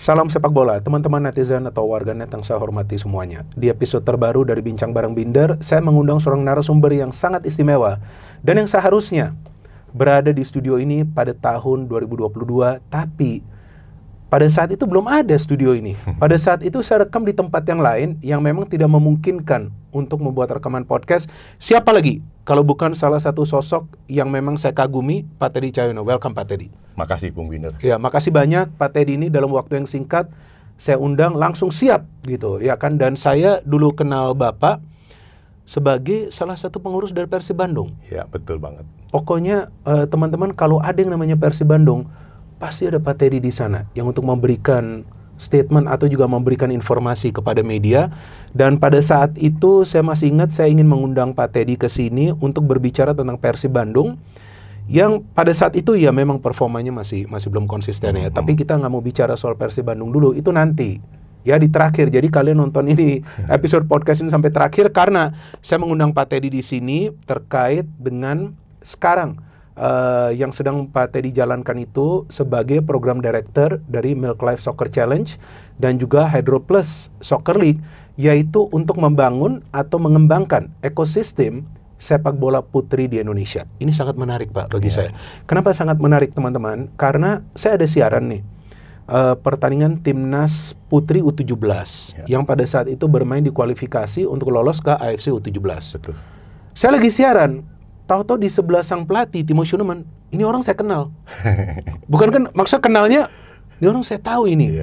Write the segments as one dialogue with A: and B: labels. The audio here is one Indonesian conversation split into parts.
A: Salam sepak bola, teman-teman netizen atau warganet yang saya hormati semuanya. Di episode terbaru dari Bincang Bareng Binder, saya mengundang seorang narasumber yang sangat istimewa dan yang seharusnya berada di studio ini pada tahun 2022, tapi pada saat itu belum ada studio ini. Pada saat itu saya rekam di tempat yang lain yang memang tidak memungkinkan untuk membuat rekaman podcast. Siapa lagi kalau bukan salah satu sosok yang memang saya kagumi, Pak Teddy Cahyono. Welcome Pak Teddy.
B: Makasih Bung Binder.
A: Ya, makasih banyak Pak Teddy ini dalam waktu yang singkat saya undang langsung siap gitu ya kan, dan saya dulu kenal Bapak sebagai salah satu pengurus dari Persib Bandung.
B: Ya, betul banget.
A: Pokoknya teman-teman kalau ada yang namanya Persib Bandung pasti ada Pak Teddy di sana yang untuk memberikan statement atau juga memberikan informasi kepada media. Dan pada saat itu saya masih ingat saya ingin mengundang Pak Teddy ke sini untuk berbicara tentang Persib Bandung yang pada saat itu ya memang performanya masih belum konsisten ya. Tapi kita nggak mau bicara soal Persib Bandung dulu, itu nanti ya di terakhir. Jadi kalian nonton ini episode podcast ini sampai terakhir karena saya mengundang Pak Teddy di sini terkait dengan sekarang yang sedang Pak Teddy jalankan itu sebagai program director dari Milk Life Soccer Challenge dan juga Hydro Plus Soccer League, yaitu untuk membangun atau mengembangkan ekosistem sepak bola putri di Indonesia. Ini sangat menarik Pak bagi saya. Kenapa sangat menarik teman-teman? Karena saya ada siaran nih pertandingan timnas putri U17 yang pada saat itu bermain di kualifikasi untuk lolos ke AFC U17.
B: Betul.
A: Saya lagi siaran, tahu-tahu di sebelah sang pelatih Timo Schuneman, ini orang saya kenal. Bukan kan maksud kenalnya, ini orang saya tahu ini.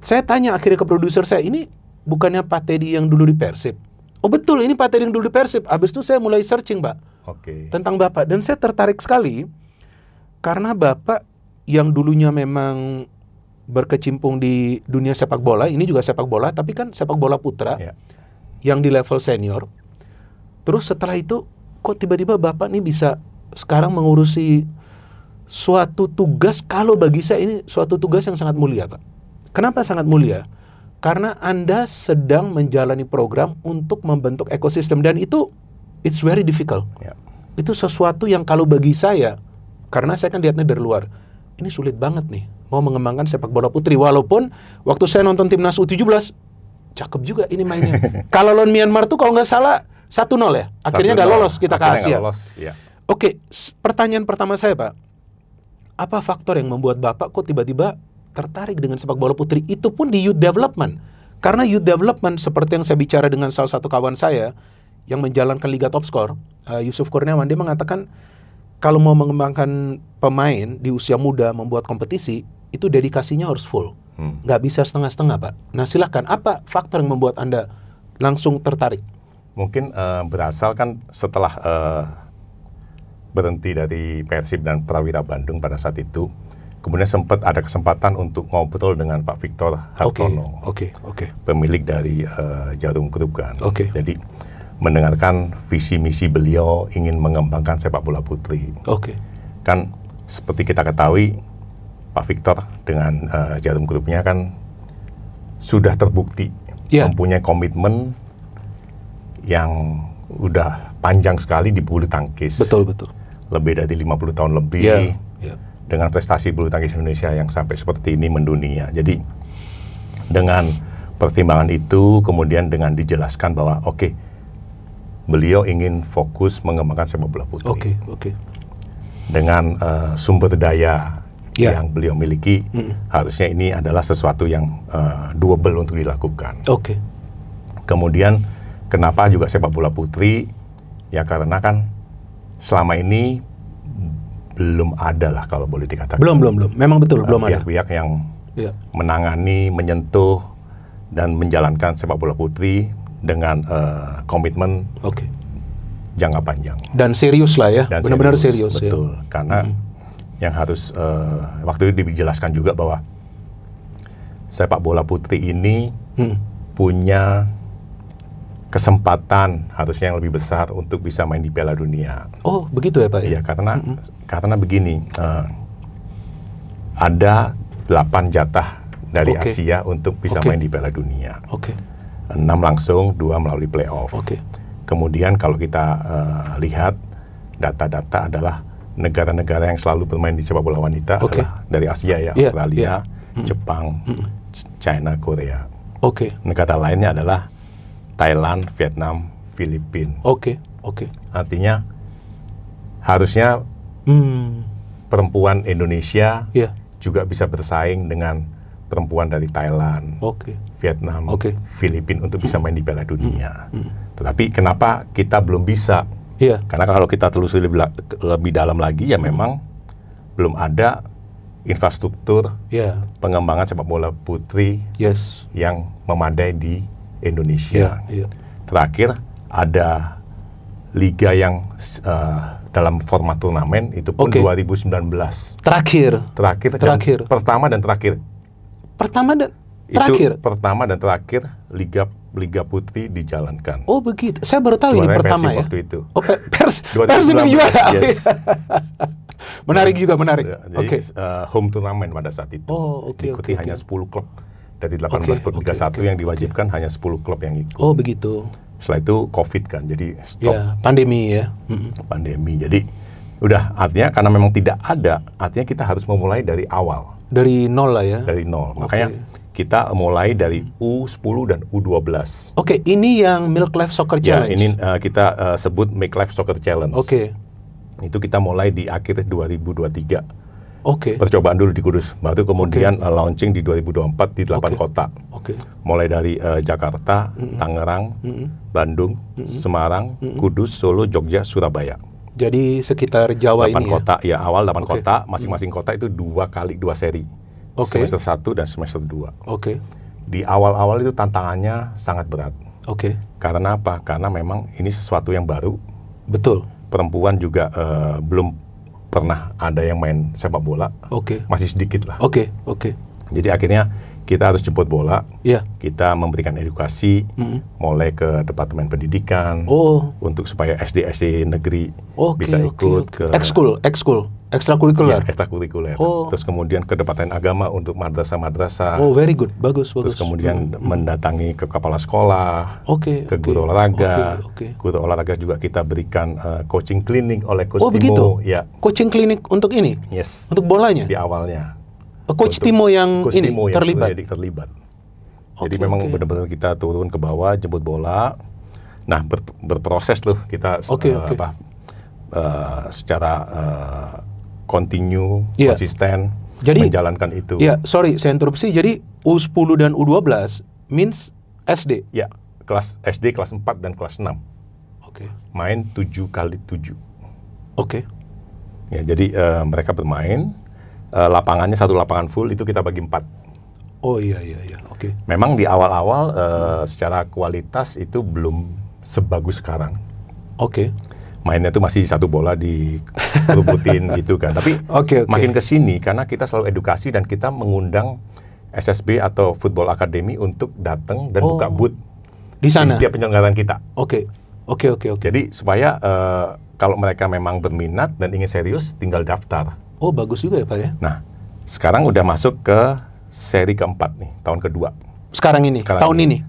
A: Saya tanya akhirnya ke produser saya, ini bukannya Pak Teddy yang dulu di Persib? Oh betul, ini Pak Teddy yang dulu di Persib. Habis itu saya mulai searching Pak tentang Bapak. Dan saya tertarik sekali karena Bapak yang dulunya memang berkecimpung di dunia sepak bola, ini juga sepak bola, tapi kan sepak bola putra yang di level senior. Terus setelah itu, kok tiba-tiba Bapak nih bisa sekarang mengurusi suatu tugas, kalau bagi saya ini suatu tugas yang sangat mulia Pak. Kenapa sangat mulia? Karena Anda sedang menjalani program untuk membentuk ekosistem dan itu it's very difficult. Itu sesuatu yang kalau bagi saya, karena saya kan lihatnya dari luar, ini sulit banget nih mau mengembangkan sepak bola putri. Walaupun waktu saya nonton timnas U17, cakep juga ini mainnya. Kalau lawan Myanmar tuh kalau nggak salah 1-0 ya. Akhirnya nggak lolos kita ke Asia. Oke, pertanyaan pertama saya Pak, apa faktor yang membuat Bapak kok tiba-tiba tertarik dengan sepak bola putri, itu pun di youth development? Karena youth development seperti yang saya bicara dengan salah satu kawan saya yang menjalankan Liga Top Skor, Yusuf Kurniawan, dia mengatakan kalau mau mengembangkan pemain di usia muda membuat kompetisi, itu dedikasinya harus full, nggak bisa setengah-setengah Pak. Nah silahkan, apa faktor yang membuat Anda langsung tertarik?
B: Mungkin berasal kan setelah berhenti dari Persib dan Prawira Bandung pada saat itu, kemudian sempat ada kesempatan untuk ngobrol dengan Pak Victor Hartono, pemilik dari Jarum Group kan. Jadi mendengarkan visi misi beliau ingin mengembangkan sepak bola putri. Kan seperti kita ketahui, Pak Victor dengan Jarum Groupnya kan sudah terbukti mempunyai komitmen yang udah panjang sekali di bulu tangkis.
A: Betul.
B: Lebih dari 50 tahun lebih. Dengan prestasi bulu tangkis Indonesia yang sampai seperti ini mendunia. Jadi dengan pertimbangan itu, kemudian dengan dijelaskan bahwa beliau ingin fokus mengembangkan sepak bola putri. Dengan sumber daya yang beliau miliki, harusnya ini adalah sesuatu yang doable untuk dilakukan. Kemudian kenapa juga sepak bola putri? Ya karena kan selama ini belum ada lah kalau boleh dikatakan. Belum.
A: Memang betul belum ada.
B: Pihak-pihak yang menangani, menyentuh, dan menjalankan sepak bola putri dengan komitmen jangka panjang. Dan
A: serius lah ya, benar-benar serius.
B: Betul, karena yang harus waktu itu dijelaskan juga bahwa sepak bola putri ini punya kesempatan harusnya yang lebih besar untuk bisa main di Piala Dunia.
A: Oh, begitu ya Pak?
B: Iya, karena begini, ada 8 jatah dari Asia untuk bisa main di Piala Dunia. 6 langsung, 2 melalui playoff. Kemudian kalau kita lihat data-data adalah negara-negara yang selalu bermain di sepak bola wanita adalah dari Asia ya, Australia, Jepang, China, Korea.
A: Oke.
B: Negara lainnya adalah Thailand, Vietnam, Filipina.
A: Oke.
B: Artinya harusnya perempuan Indonesia juga bisa bersaing dengan perempuan dari Thailand, Vietnam, Filipina untuk bisa main di Piala Dunia. Tetapi kenapa kita belum bisa? Karena kalau kita telusuri lebih dalam lagi, ya memang belum ada infrastruktur pengembangan sepak bola putri yang memadai di Indonesia. Terakhir ada liga yang dalam format turnamen itu pun 2019. Terakhir. Pertama dan terakhir. Itu pertama dan terakhir liga putri dijalankan.
A: Oh begitu. Saya baru tahu ini pertama ya.
B: Waktu itu.
A: Oh, Pers yang juara.
B: Yes.
A: Menarik juga, menarik.
B: Jadi home turnamen pada saat itu. Diikuti hanya 10 klub dari 18 klub Liga 1 yang diwajibkan hanya 10 klub yang ikut.
A: Oh begitu.
B: Setelah itu COVID kan, jadi stop.
A: Pandemi ya.
B: Pandemi. Jadi udah, artinya karena memang tidak ada, artinya kita harus memulai dari awal.
A: Dari nol lah ya.
B: Dari nol. Makanya kita mulai dari U10 dan U12.
A: Ini yang Milk Life Soccer Challenge.
B: Ya, ini kita sebut Milk Life Soccer Challenge. Itu kita mulai di akhir 2023. Percobaan dulu di Kudus, baru kemudian launching di 2024 di 8 kota. Mulai dari Jakarta, Tangerang, Bandung, Semarang, Kudus, Solo, Jogja, Surabaya.
A: Jadi sekitar Jawa
B: 8
A: ini
B: kota, ya awal 8 kota, masing-masing kota itu 2 seri. Semester 1 dan semester 2. Di awal-awal itu tantangannya sangat berat. Karena apa? Karena memang ini sesuatu yang baru.
A: Betul.
B: Perempuan juga belum pernah ada yang main sepak bola. Masih sedikit lah. Jadi akhirnya kita harus jemput bola. Kita memberikan edukasi, mulai ke Departemen Pendidikan, untuk supaya SD negeri bisa ikut ke ekstrakurikuler. Ekstrakurikuler. Terus kemudian ke Departemen Agama untuk madrasah-madrasah.
A: Very good, bagus.
B: Terus kemudian mendatangi ke kepala sekolah, ke guru olahraga. Guru olahraga juga kita berikan coaching clinic oleh Coach Timo.
A: Ya. Coaching clinic untuk ini?
B: Yes.
A: Untuk bolanya?
B: Di awalnya.
A: Coach Timo yang
B: Coach
A: ini
B: Timo
A: terlibat?
B: Terlibat. Jadi memang benar-benar kita turun ke bawah, jemput bola. Nah, berproses loh kita secara continue, konsisten, jadi, menjalankan itu.
A: Sorry, saya interupsi. Jadi U10 dan U12 means SD?
B: Ya, kelas SD kelas 4 dan kelas 6. Main 7x7. Ya, jadi mereka bermain. Lapangannya satu lapangan full, itu kita bagi 4. Memang di awal-awal secara kualitas itu belum sebagus sekarang. Mainnya tuh masih satu bola dikerubutin gitu kan. Tapi makin kesini karena kita selalu edukasi dan kita mengundang SSB atau Football Academy untuk datang dan buka booth
A: di sana,
B: di setiap penyelenggaraan kita.
A: Jadi
B: supaya kalau mereka memang berminat dan ingin serius, tinggal daftar.
A: Bagus juga ya Pak ya.
B: Nah, sekarang udah masuk ke seri keempat nih, tahun kedua.
A: Tahun ini?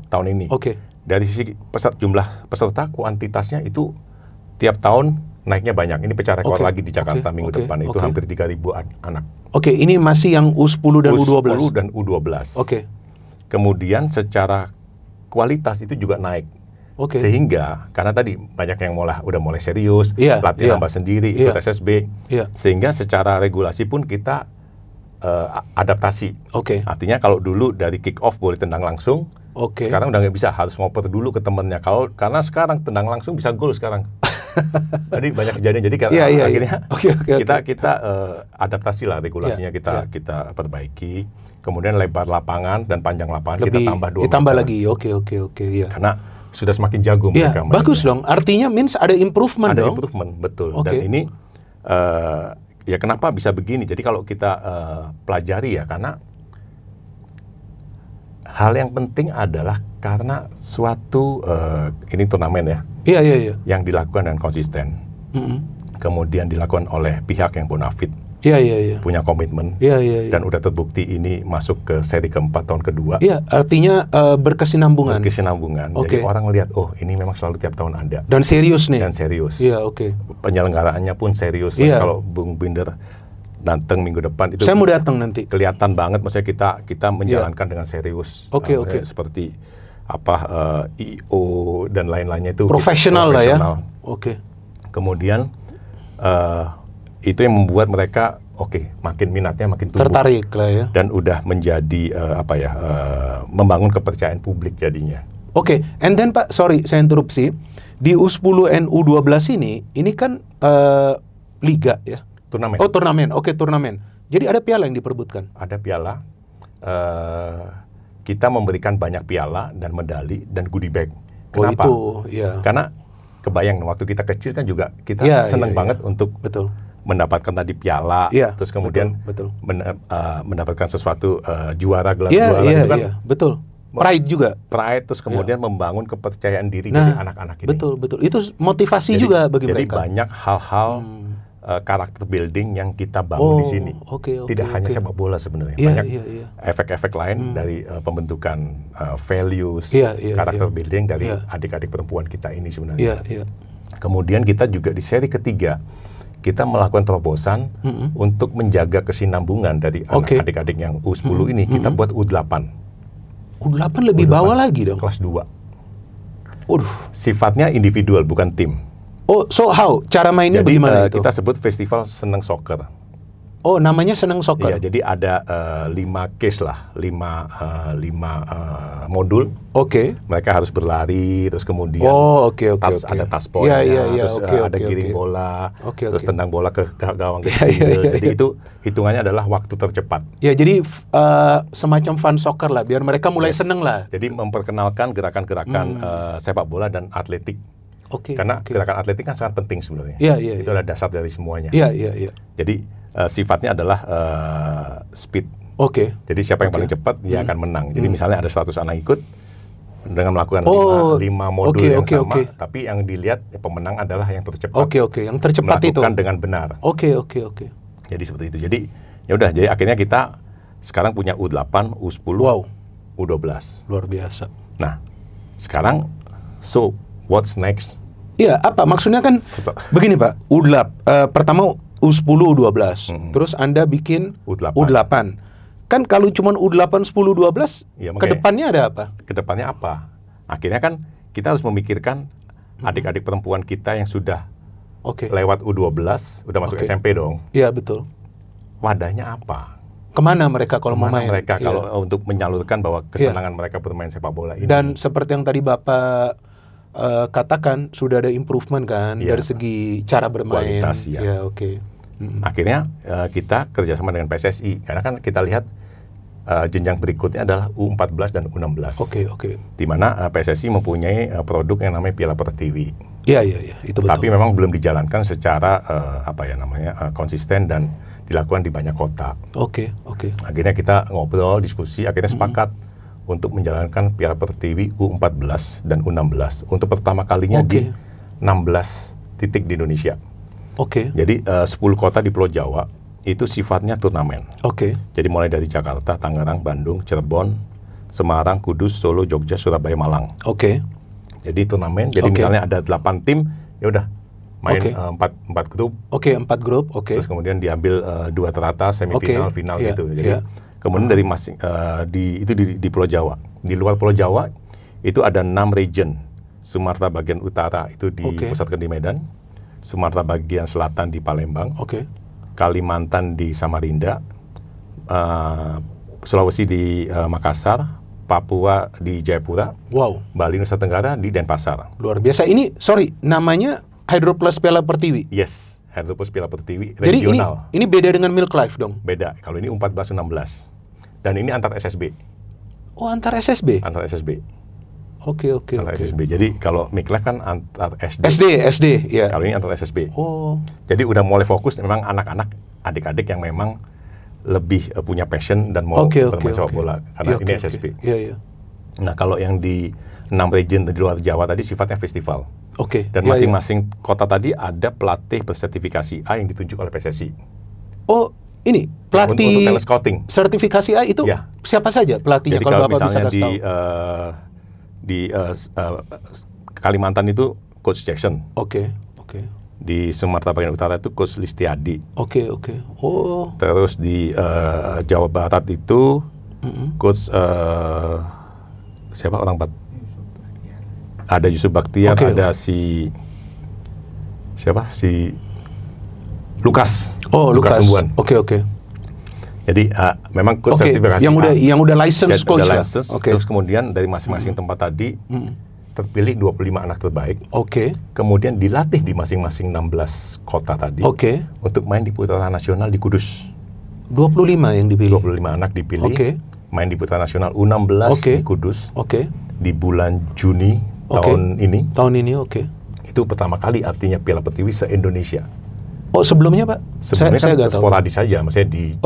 B: Tahun ini. Dari sisi jumlah peserta, kuantitasnya itu tiap tahun naiknya banyak. Ini pecah rekor lagi di Jakarta minggu depan, itu hampir 3.000 anak.
A: Ini masih yang U10 dan U12?
B: U10 dan U12. Kemudian secara kualitas itu juga naik. Sehingga karena tadi banyak yang udah mulai serius, latihan hamba sendiri, ikut SSB, sehingga secara regulasi pun kita adaptasi. Artinya kalau dulu dari kick off boleh tendang langsung, sekarang udah nggak bisa, harus ngoper dulu ke temennya. Karena sekarang tendang langsung bisa gol sekarang. Jadi banyak kejadian. Jadi akhirnya kita adaptasi lah regulasinya, kita perbaiki. Kemudian lebar lapangan dan panjang lapangan kita tambah 2 meter.
A: Tambah lagi.
B: Karena sudah semakin jago mereka.
A: Bagus dong. Artinya means ada improvement dong.
B: Ada improvement, betul. Dan ini ya kenapa bisa begini? Jadi kalau kita pelajari ya, karena hal yang penting adalah karena suatu ini turnamen ya. Yang dilakukan dengan konsisten. Kemudian dilakukan oleh pihak yang bonafit. Punya komitmen. Dan udah terbukti ini masuk ke seri keempat tahun kedua.
A: Artinya berkesinambungan.
B: Jadi orang lihat, ini memang selalu tiap tahun ada.
A: Dan serius nih.
B: Penyelenggaraannya pun serius. Kalau Bung Binder datang minggu depan itu.
A: Saya mau datang nanti.
B: Kelihatan banget, maksudnya kita menjalankan dengan serius.
A: Oke.
B: Seperti IO dan lain-lainnya itu
A: profesional lah ya. Oke.
B: Kemudian itu yang membuat mereka makin minatnya makin tumbuh.
A: Tertarik lah ya.
B: Dan udah menjadi membangun kepercayaan publik jadinya.
A: Oke, and then Pak, sorry saya interupsi. Di U10 dan U12 ini kan liga ya?
B: Turnamen.
A: Oh, turnamen. Oke, turnamen. Jadi ada piala yang diperebutkan?
B: Ada piala. Kita memberikan banyak piala dan medali dan goodie bag. Kenapa?
A: Oh, itu, ya.
B: Karena kebayang waktu kita kecil kan juga kita seneng banget untuk mendapatkan tadi piala, terus kemudian mendapatkan sesuatu juara, gelar juara itu kan.
A: Betul. Pride juga.
B: Pride, terus kemudian membangun kepercayaan diri dari anak-anak ini.
A: Betul. Itu motivasi juga bagi mereka.
B: Jadi banyak hal-hal karakter building yang kita bangun di sini. Tidak hanya sepak bola sebenarnya. Banyak efek-efek lain dari pembentukan values, karakter building dari adik-adik perempuan kita ini sebenarnya. Kemudian kita juga di seri ketiga, kita melakukan terobosan untuk menjaga kesinambungan dari adik-adik yang U10 ini. Kita buat U8.
A: U8 lebih bawah lagi dong?
B: Kelas 2. Sifatnya individual, bukan tim.
A: Oh, so how? Cara mainnya bagaimana itu?
B: Kita sebut festival Seneng Soccer.
A: Oh, namanya Seneng Soccer?
B: Iya, jadi ada 5 case lah, 5 modul.
A: Oke.
B: Mereka harus berlari, terus kemudian ada tas poinnya, terus ada giring bola, terus tendang bola ke gawang kecil. Jadi itu hitungannya adalah waktu tercepat.
A: Ya, jadi semacam fun soccer lah, biar mereka mulai seneng lah.
B: Jadi memperkenalkan gerakan-gerakan sepak bola dan atletik. Karena gerakan atletik kan sangat penting sebenarnya. Itu adalah dasar dari semuanya. Jadi sifatnya adalah speed. Jadi siapa yang paling cepat dia akan menang. Jadi misalnya ada 100 anak ikut dengan melakukan 5 modul yang sama, tapi yang dilihat pemenang adalah yang tercepat.
A: Yang tercepat itu
B: melakukan dengan benar. Jadi seperti itu. Jadi ya udah. Jadi akhirnya kita sekarang punya U8, U10, U12.
A: Luar biasa.
B: Nah, sekarang what's next?
A: Iya, apa maksudnya kan begini Pak, pertama U10, U12, terus Anda bikin U8. Kan kalau cuma U8, 10, 12, kedepannya ada apa?
B: Kedepannya apa? Akhirnya kan kita harus memikirkan adik-adik perempuan kita yang sudah lewat U12, udah masuk SMP dong.
A: Iya, betul.
B: Wadahnya apa?
A: Kemana mereka kalau mau main?
B: Kalau untuk menyalurkan bahwa kesenangan mereka bermain sepak bola ini.
A: Dan seperti yang tadi Bapak katakan sudah ada improvement kan dari segi cara bermain.
B: Kualitas, Akhirnya kita kerjasama dengan PSSI karena kan kita lihat jenjang berikutnya adalah U14 dan U16. Di mana PSSI mempunyai produk yang namanya Piala Pertiwi.
A: Iya, itu betul.
B: Tapi memang belum dijalankan secara konsisten dan dilakukan di banyak kota. Akhirnya kita ngobrol, diskusi, akhirnya sepakat untuk menjalankan Piala Pertiwi U14 dan U16 untuk pertama kalinya di 16 titik di Indonesia. Jadi 10 kota di Pulau Jawa itu sifatnya turnamen. Jadi mulai dari Jakarta, Tangerang, Bandung, Cirebon, Semarang, Kudus, Solo, Jogja, Surabaya, Malang. Jadi turnamen. Jadi misalnya ada 8 tim, ya udah main 4 grup.
A: 4 grup.
B: Terus kemudian diambil 2 teratas, semifinal, final gitu. Jadi kemudian dari di Pulau Jawa. Di luar Pulau Jawa itu ada 6 region. Sumatera bagian utara itu dipusatkan di Medan, Sumatera bagian selatan di Palembang, Kalimantan di Samarinda, Sulawesi di Makassar, Papua di Jayapura, Bali Nusa Tenggara di Denpasar.
A: Luar biasa. Ini namanya Hydroplus Piala Pertiwi.
B: Yes, Hydroplus Piala Pertiwi regional.
A: Jadi ini beda dengan Milk Life dong?
B: Beda. Kalau ini U14, U16. Dan ini antar SSB.
A: Oh, antar SSB?
B: Antar SSB.
A: Oke.
B: Antar SSB. Jadi kalau Milk Life kan antar SD.
A: SD, ya.
B: Kalau ini antar SSB. Jadi udah mulai fokus memang anak-anak, adik-adik yang memang lebih punya passion dan mau bermain sepak bola. Karena ini SSB. Nah, kalau yang di 6 region di luar Jawa tadi sifatnya festival. Dan masing-masing kota tadi ada pelatih bersertifikasi A yang ditunjuk oleh PSSI.
A: Oh, ini pelatih
B: untuk talent scouting.
A: Sertifikasi A itu siapa saja pelatihnya?
B: Jadi kalau misalnya di Kalimantan itu Coach Jackson. Di Sumatera bagian utara itu Coach Listiadi.
A: Oke. Oh.
B: Terus di Jawa Barat itu Coach siapa orang ada Yusuf Baktiar, ada si Lukas.
A: Oh, Lukas Sembuhan. Oke.
B: Jadi memang coach sertifikasi
A: yang udah license coach.
B: Terus kemudian dari masing-masing tempat tadi terpilih 25 anak terbaik. Kemudian dilatih di masing-masing 16 kota tadi. Untuk main di putaran nasional di Kudus.
A: 25 yang dipilih.
B: 25 anak dipilih. Main di putaran nasional U16 di Kudus. Di bulan Juni tahun ini. Itu pertama kali artinya Piala Pertiwi se-Indonesia.
A: Oh, sebelumnya Pak?
B: Sebelumnya
A: saya
B: kan sporadis saja, maksudnya di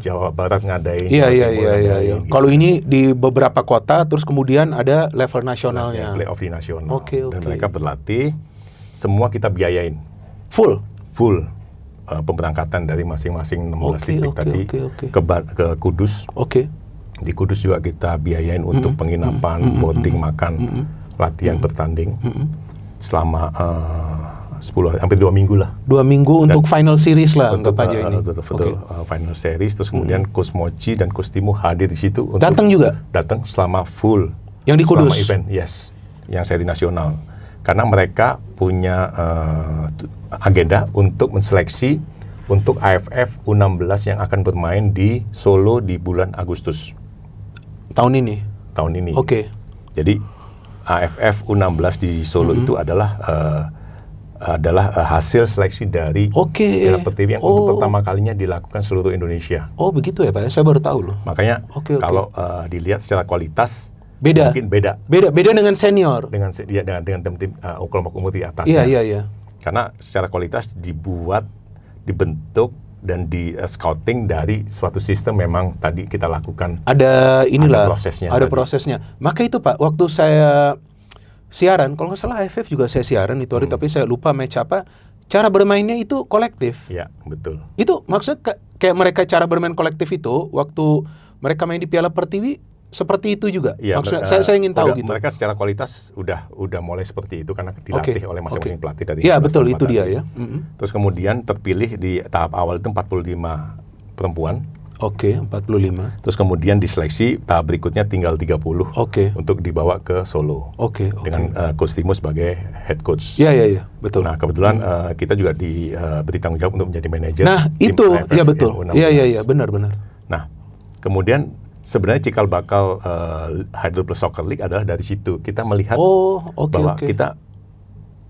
B: Jawa Barat ngadain.
A: Iya. Kalau ini di beberapa kota, terus kemudian ada level nasionalnya.
B: Playoff di nasional. Dan mereka berlatih, semua kita biayain.
A: Full?
B: Full. Pemberangkatan dari masing-masing 16 titik tadi ke Kudus. Di Kudus juga kita biayain untuk penginapan, boarding, makan, latihan, bertanding. Selama 10 hampir 2 minggu lah.
A: 2 minggu untuk final series lah anggap aja ini.
B: Betul. Final series, terus kemudian Coach Mochi dan Coach Timo hadir di situ.
A: Datang juga?
B: Datang selama full.
A: Yang di Kudus?
B: Selama event, yes. Yang seri nasional. Karena mereka punya agenda untuk menseleksi untuk AFF U16 yang akan bermain di Solo di bulan Agustus.
A: Tahun ini?
B: Tahun ini. Jadi AFF U16 di Solo itu adalah hasil seleksi dari Piala Pertiwi yang untuk pertama kalinya dilakukan seluruh Indonesia.
A: Oh begitu ya Pak, saya baru tahu loh.
B: Makanya kalau dilihat secara kualitas mungkin beda
A: dengan senior.
B: Dengan tim kelompok umur di atas.
A: Iya.
B: Karena secara kualitas dibentuk dan di scouting dari suatu sistem memang tadi kita lakukan.
A: Ada
B: prosesnya.
A: Prosesnya. Maka itu Pak, waktu saya siaran, kalau nggak salah AFF juga saya siaran itu hari, tapi saya lupa match apa. Cara bermainnya itu kolektif.
B: Iya, betul.
A: Itu maksudnya kayak mereka cara bermain kolektif itu waktu mereka main di Piala Pertiwi seperti itu juga.
B: Ya,
A: maksudnya saya ingin tahu gitu.
B: Mereka secara kualitas udah mulai seperti itu karena dilatih oleh masing-masing pelatih dari.
A: Iya, betul itu dia ya.
B: Terus kemudian terpilih di tahap awal itu 45 perempuan.
A: 45.
B: Terus kemudian diseleksi tahap berikutnya tinggal 30 untuk dibawa ke Solo. Dengan Coach Timo sebagai head coach.
A: Iya, betul.
B: Nah, kebetulan kita juga diberi tanggung jawab untuk menjadi manajer.
A: Nah, itu ya betul. Iya, benar.
B: Nah, kemudian sebenarnya cikal bakal Hydro Plus Soccer League adalah dari situ. Kita melihat bahwa kita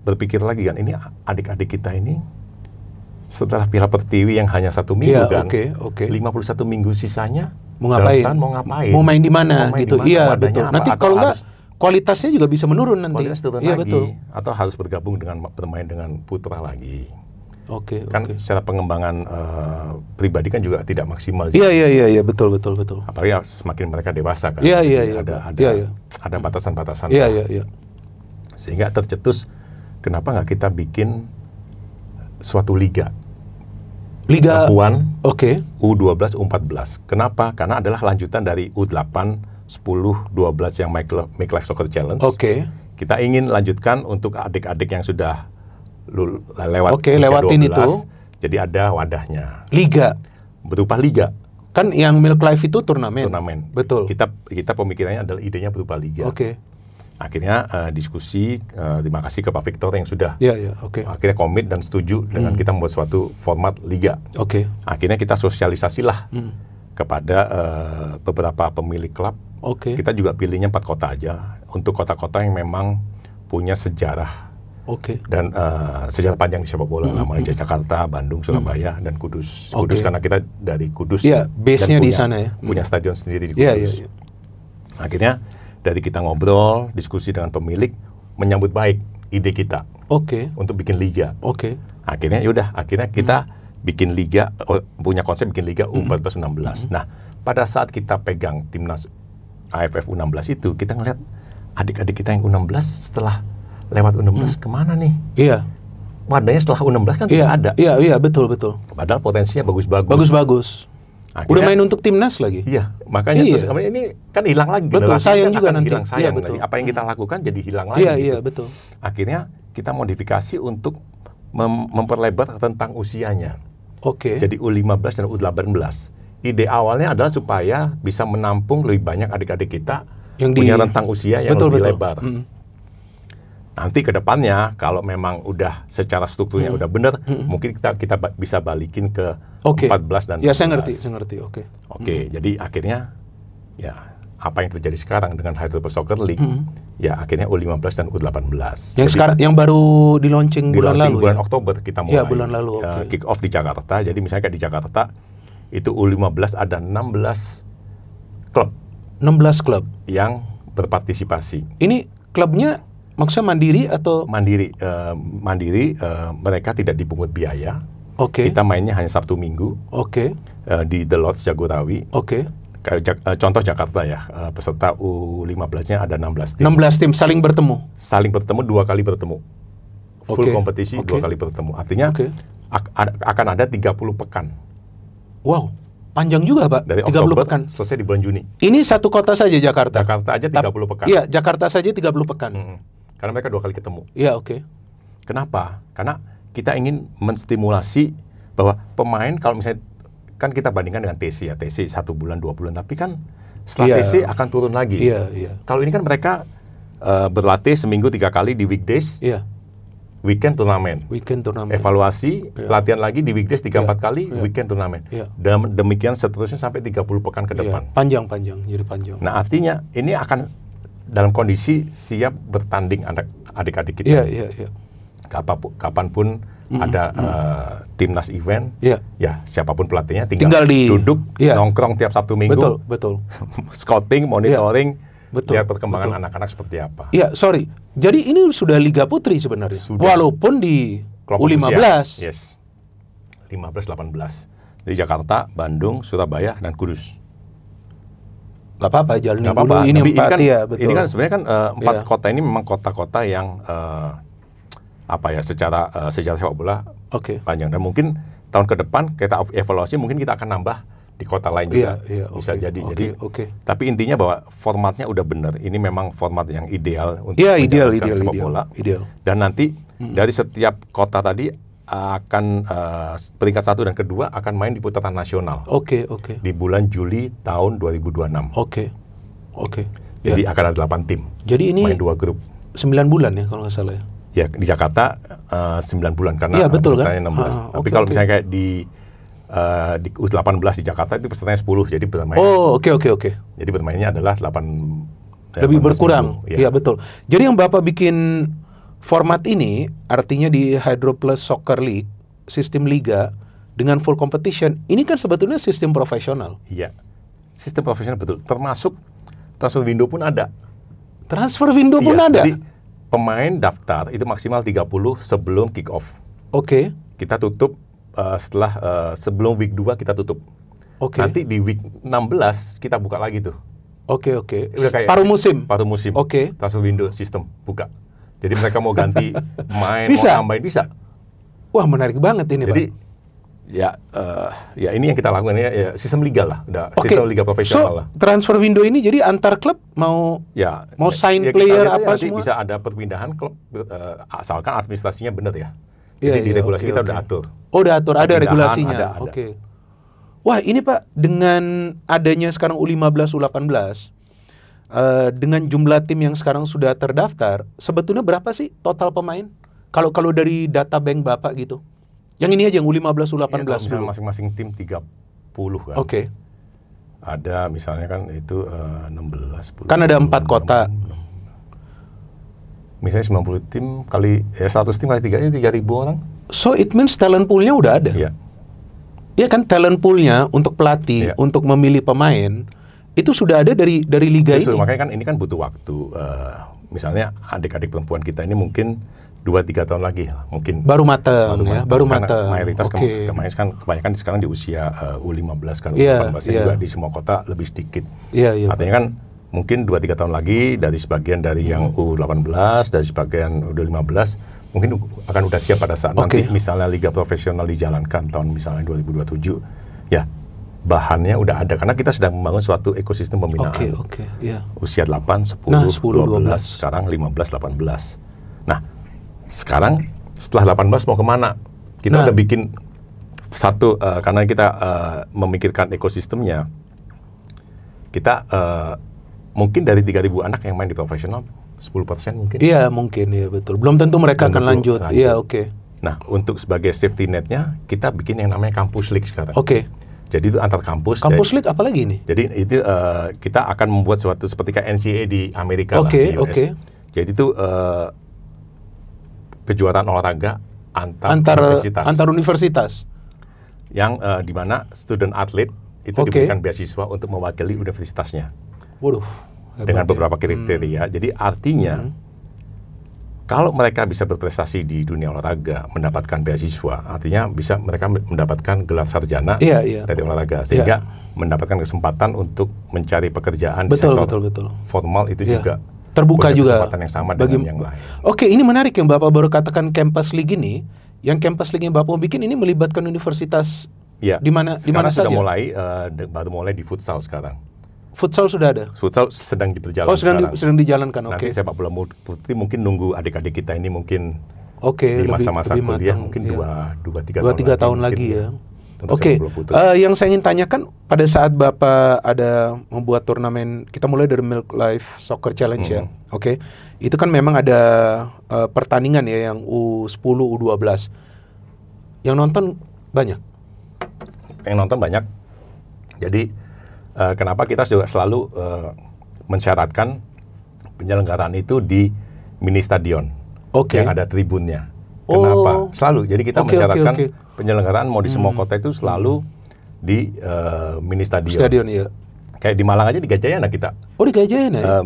B: berpikir lagi kan, ini adik-adik kita ini setelah Piala Pertiwi yang hanya 1 minggu 51 minggu sisanya
A: mau ngapain? Mau main di mana gitu. Iya, betul. Nanti kalau enggak kualitasnya juga bisa menurun nanti.
B: Iya, betul. Atau harus bergabung dengan bermain dengan putra lagi. Kan secara pengembangan pribadi kan juga tidak maksimal.
A: Iya, betul.
B: Apalagi semakin mereka dewasa kan.
A: Iya.
B: Ada batasan-batasan.
A: Iya.
B: Sehingga tercetus kenapa nggak kita bikin suatu liga perempuan, U12, U14. Kenapa? Karena adalah lanjutan dari U8, 10, 12 yang Make Life Soccer Challenge. Kita ingin lanjutkan untuk adik-adik yang sudah lewatin 12, itu. Jadi ada wadahnya.
A: Liga.
B: Berupa liga.
A: Kan yang Milk Life itu turnamen.
B: Betul. Kita pemikirannya adalah idenya berupa liga. Akhirnya diskusi, terima kasih ke Pak Victor yang sudah akhirnya komit dan setuju dengan kita membuat suatu format liga. Akhirnya kita sosialisasilah kepada beberapa pemilik klub. Kita juga pilihnya 4 kota aja untuk kota-kota yang memang punya sejarah dan sejarah panjang di sepak bola, namanya Jakarta, Bandung, Surabaya, dan Kudus. Kudus karena kita dari Kudus.
A: Base-nya di sana ya.
B: Punya stadion sendiri di Kudus. Akhirnya dari kita ngobrol, diskusi dengan pemilik, menyambut baik ide kita untuk bikin liga. Akhirnya kita bikin liga, punya konsep bikin liga U14 U16. Nah, pada saat kita pegang timnas AFF U16 itu, kita ngeliat adik-adik kita yang U16 setelah lewat U16 kemana nih? Wadahnya setelah U16 kan tidak ada.
A: Iya, betul.
B: Padahal potensinya bagus-bagus.
A: Bagus. Akhirnya, udah main untuk timnas lagi.
B: Iya, makanya terus ini kan hilang lagi.
A: Betul, sayang juga nanti.
B: Sayang lagi. Apa yang kita lakukan jadi hilang lagi.
A: Iya, betul.
B: Akhirnya kita modifikasi untuk memperlebar tentang usianya.
A: Oke.
B: Jadi U15 dan U18. Ide awalnya adalah supaya bisa menampung lebih banyak adik-adik kita yang punya rentang usia yang lebih lebar. Nanti ke depannya kalau memang udah secara strukturnya udah benar, mungkin kita bisa balikin ke 14 dan 16.
A: Ya, saya ngerti.
B: Oke, jadi akhirnya ya apa yang terjadi sekarang dengan Hydroplus Soccer League, ya akhirnya U15 dan U18.
A: Yang sekarang yang baru di launching bulan lalu,
B: bulan Oktober kita mulai.
A: Ya, bulan lalu.
B: Kick off di Jakarta. Jadi misalnya kayak di Jakarta itu U15 ada 16 klub.
A: 16 klub
B: yang berpartisipasi.
A: Ini klubnya maksudnya mandiri atau?
B: Mandiri. Mereka tidak dipungut biaya.
A: Oke.
B: Kita mainnya hanya Sabtu Minggu.
A: Oke.
B: Di The Lodge Jagorawi.
A: Oke.
B: Contoh Jakarta ya, peserta U15-nya ada 16 tim.
A: 16 tim saling bertemu?
B: Saling bertemu 2 kali bertemu. Full kompetisi 2 kali bertemu. Artinya akan ada 30 pekan.
A: Wow, panjang juga Pak,
B: dari
A: 30
B: Oktober
A: pekan.
B: Selesai di bulan Juni.
A: Ini satu kota saja Jakarta?
B: Jakarta aja 30 pekan.
A: Iya, Jakarta saja 30 pekan.
B: Karena mereka 2 kali ketemu.
A: Iya, oke.
B: Kenapa? Karena kita ingin menstimulasi bahwa pemain kalau misalnya, kan kita bandingkan dengan TC ya, TC 1 bulan, 2 bulan, tapi kan setelah TC akan turun lagi.
A: Iya.
B: Kalau ini kan mereka berlatih seminggu 3 kali di weekdays.
A: Iya.
B: Weekend turnamen. Evaluasi, latihan lagi di weekdays 3-4 kali, weekend turnamen. Dan demikian seterusnya sampai 30 pekan ke depan.
A: Panjang, jadi panjang.
B: Nah, artinya ini akan dalam kondisi siap bertanding adik-adik kita.
A: Iya.
B: Kapanpun ada timnas event, ya siapapun pelatihnya tinggal duduk, nongkrong tiap Sabtu Minggu.
A: Betul.
B: Scouting, monitoring. Lihat perkembangan anak-anak seperti apa.
A: Iya, sorry. Jadi ini sudah Liga Putri sebenarnya. Walaupun di U15.
B: Yes. 15-18. Di Jakarta, Bandung, Surabaya, dan Kudus.
A: Gak apa-apa, jalanin dulu. Ini 4 ya, betul.
B: Ini kan sebenarnya kan 4 kota ini memang kota-kota yang secara sejarah sepak bola panjang. Dan mungkin tahun ke depan kita evaluasi, mungkin kita akan nambah di kota lain juga bisa jadi. Tapi intinya bahwa formatnya udah benar. Ini memang format yang ideal untuk sepak bola. Dan nanti dari setiap kota tadi akan peringkat 1 dan kedua akan main di putaran nasional. Di bulan Juli tahun 2026. Jadi akan ada 8 tim.
A: Jadi ini
B: main 2 grup.
A: 9 bulan ya kalau nggak salah ya.
B: Ya di Jakarta 9 bulan karena pesertanya 16. Tapi kalau misalnya kayak di U18 di Jakarta itu pesertanya 10, jadi bermain.
A: Oke.
B: Jadi bermainnya adalah 8.
A: Lebih berkurang. Iya, betul. Jadi yang Bapak bikin format ini, artinya di Hydroplus Soccer League, sistem liga dengan full competition, ini kan sebetulnya sistem profesional.
B: Iya. Sistem profesional betul. Termasuk transfer window pun ada.
A: Transfer window pun ada.
B: Jadi pemain daftar itu maksimal 30 sebelum kick off. Kita tutup sebelum week 2 kita tutup. Nanti di week 16 kita buka lagi tuh.
A: Udah kayak paruh musim.
B: Transfer window sistem buka. Jadi mereka mau ganti main,
A: bisa.
B: Mau nambahin bisa.
A: Wah, menarik banget ini,
B: jadi,
A: Pak.
B: Ya ini yang kita lakukan ya sistem liga lah, sistem liga profesional lah.
A: Transfer window ini jadi antar klub mau sign player apa
B: nanti
A: semua.
B: Bisa ada perpindahan klub asalkan administrasinya benar ya. Jadi di regulasi kita udah atur.
A: Udah atur, ada regulasinya. Wah, ini Pak, dengan adanya sekarang U15, U18, dengan jumlah tim yang sekarang sudah terdaftar, sebetulnya berapa sih total pemain? Kalau dari data bank Bapak gitu. Yang ini aja yang U15, U18
B: dulu. Masing-masing tim 30 kan. Ada misalnya kan itu 16.
A: Kan ada 4 kota.
B: Misalnya 90 tim kali 100 tim kali 3 3.000 orang.
A: So it means talent pool-nya udah ada. Iya kan, talent pool-nya untuk pelatih, untuk memilih pemain itu sudah ada dari liga ini.
B: Makanya kan ini kan butuh waktu. Misalnya adik-adik perempuan kita ini mungkin 2-3 tahun lagi mungkin.
A: Baru matang.
B: Mayoritas kebanyakan sekarang di usia U15 kan, U18 juga di semua kota lebih sedikit. Artinya kan mungkin 2-3 tahun lagi dari sebagian dari yang U18, dari sebagian U15 mungkin akan udah siap pada saat nanti misalnya liga profesional dijalankan tahun misalnya 2027. Ya, bahannya udah ada karena kita sedang membangun suatu ekosistem pembinaan. Usia 8, 10, 12, sekarang 15, 18. Nah, sekarang setelah 18 mau kemana? Kita udah bikin satu, karena kita memikirkan ekosistemnya, kita mungkin dari 3.000 anak yang main di profesional, 10% mungkin.
A: Iya, mungkin, ya betul. Belum tentu mereka akan lanjut. Iya, oke.
B: Nah, untuk sebagai safety net-nya, kita bikin yang namanya Campus League sekarang.
A: Oke.
B: Jadi itu antar kampus.
A: Campus League apa lagi nih?
B: Jadi itu kita akan membuat suatu seperti kayak NCAA di Amerika lah, di US. Jadi itu kejuaraan olahraga antar universitas. Yang di mana student atlet itu diberikan beasiswa untuk mewakili universitasnya.
A: Waduh.
B: Dengan beberapa kriteria. Jadi artinya kalau mereka bisa berprestasi di dunia olahraga, mendapatkan beasiswa, artinya bisa mereka mendapatkan gelar sarjana dari olahraga, sehingga mendapatkan kesempatan untuk mencari pekerjaan di sektor formal itu juga
A: terbuka juga
B: kesempatan yang sama dengan yang lain.
A: Oke, ini menarik yang Bapak baru katakan Campus League ini. Yang Campus League yang Bapak bikin ini melibatkan universitas di mana saja?
B: Baru mulai di futsal sekarang.
A: Futsal sudah ada?
B: Futsal sedang diperjalankan.
A: Sedang dijalankan,
B: Nanti sepak bola putri mungkin nunggu adik-adik kita ini mungkin di masa-masa kuliah mungkin 2-3
A: tahun lagi ya. Yang saya ingin tanyakan, pada saat Bapak ada membuat turnamen, kita mulai dari Milk Life Soccer Challenge ya. Itu kan memang ada pertandingan ya, yang U10, U12. Yang nonton banyak?
B: Yang nonton banyak. Jadi kenapa kita juga selalu mensyaratkan penyelenggaraan itu di mini stadion yang ada tribunnya. Kenapa? Selalu. Jadi kita mensyaratkan penyelenggaraan mau di semua kota itu selalu di mini stadion. Kayak di Malang aja di Gajayana kita.
A: Oh, di Gajayana.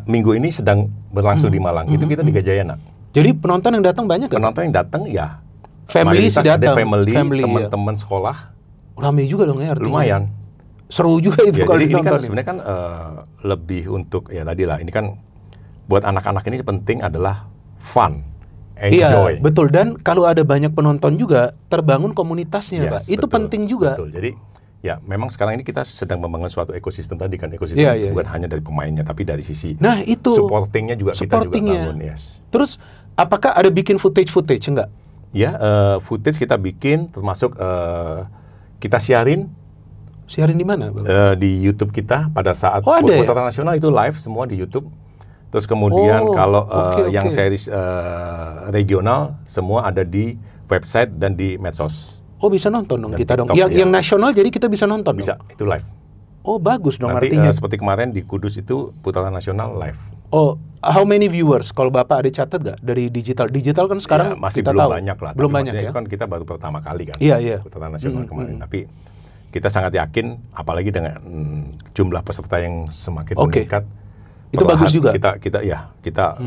B: Minggu ini sedang berlangsung di Malang. Itu kita di Gajayana.
A: Jadi penonton yang datang banyak?
B: Penonton yang datang ya
A: family datang.
B: Teman-teman sekolah.
A: Ramai juga dong ya artinya.
B: Lumayan.
A: Seru juga itu kalau
B: jadi
A: ditonton.
B: Ini kan sebenarnya kan lebih untuk ya tadi lah, ini kan buat anak-anak ini penting adalah fun, enjoy.
A: Iya, betul. Dan kalau ada banyak penonton juga terbangun komunitasnya, Pak. Itu penting juga.
B: Betul. Jadi ya memang sekarang ini kita sedang membangun suatu ekosistem tadi kan, ekosistem bukan hanya dari pemainnya tapi dari sisi supportingnya juga kita juga bangun.
A: Terus apakah ada bikin footage enggak?
B: Ya, footage kita bikin, termasuk kita siarin
A: di mana, Bang?
B: Di YouTube kita pada saat putaran nasional itu live semua di YouTube. Terus kemudian kalau yang series regional semua ada di website dan di medsos.
A: Oh, bisa nonton dong kita TikTok, dong. Yang nasional jadi kita bisa nonton.
B: Bisa,
A: dong?
B: Itu live.
A: Oh, bagus dong.
B: Nanti,
A: artinya.
B: Seperti kemarin di Kudus itu putaran nasional live.
A: Oh, how many viewers? Kalau Bapak ada catat nggak dari digital? Digital kan sekarang
B: masih
A: kita
B: belum
A: tahu.
B: banyak lah.
A: Belum banyak ya.
B: Itu kan kita baru pertama kali kan.
A: Iya.
B: Putaran nasional kemarin. Tapi kita sangat yakin, apalagi dengan jumlah peserta yang semakin meningkat.
A: Itu bagus juga.
B: Kita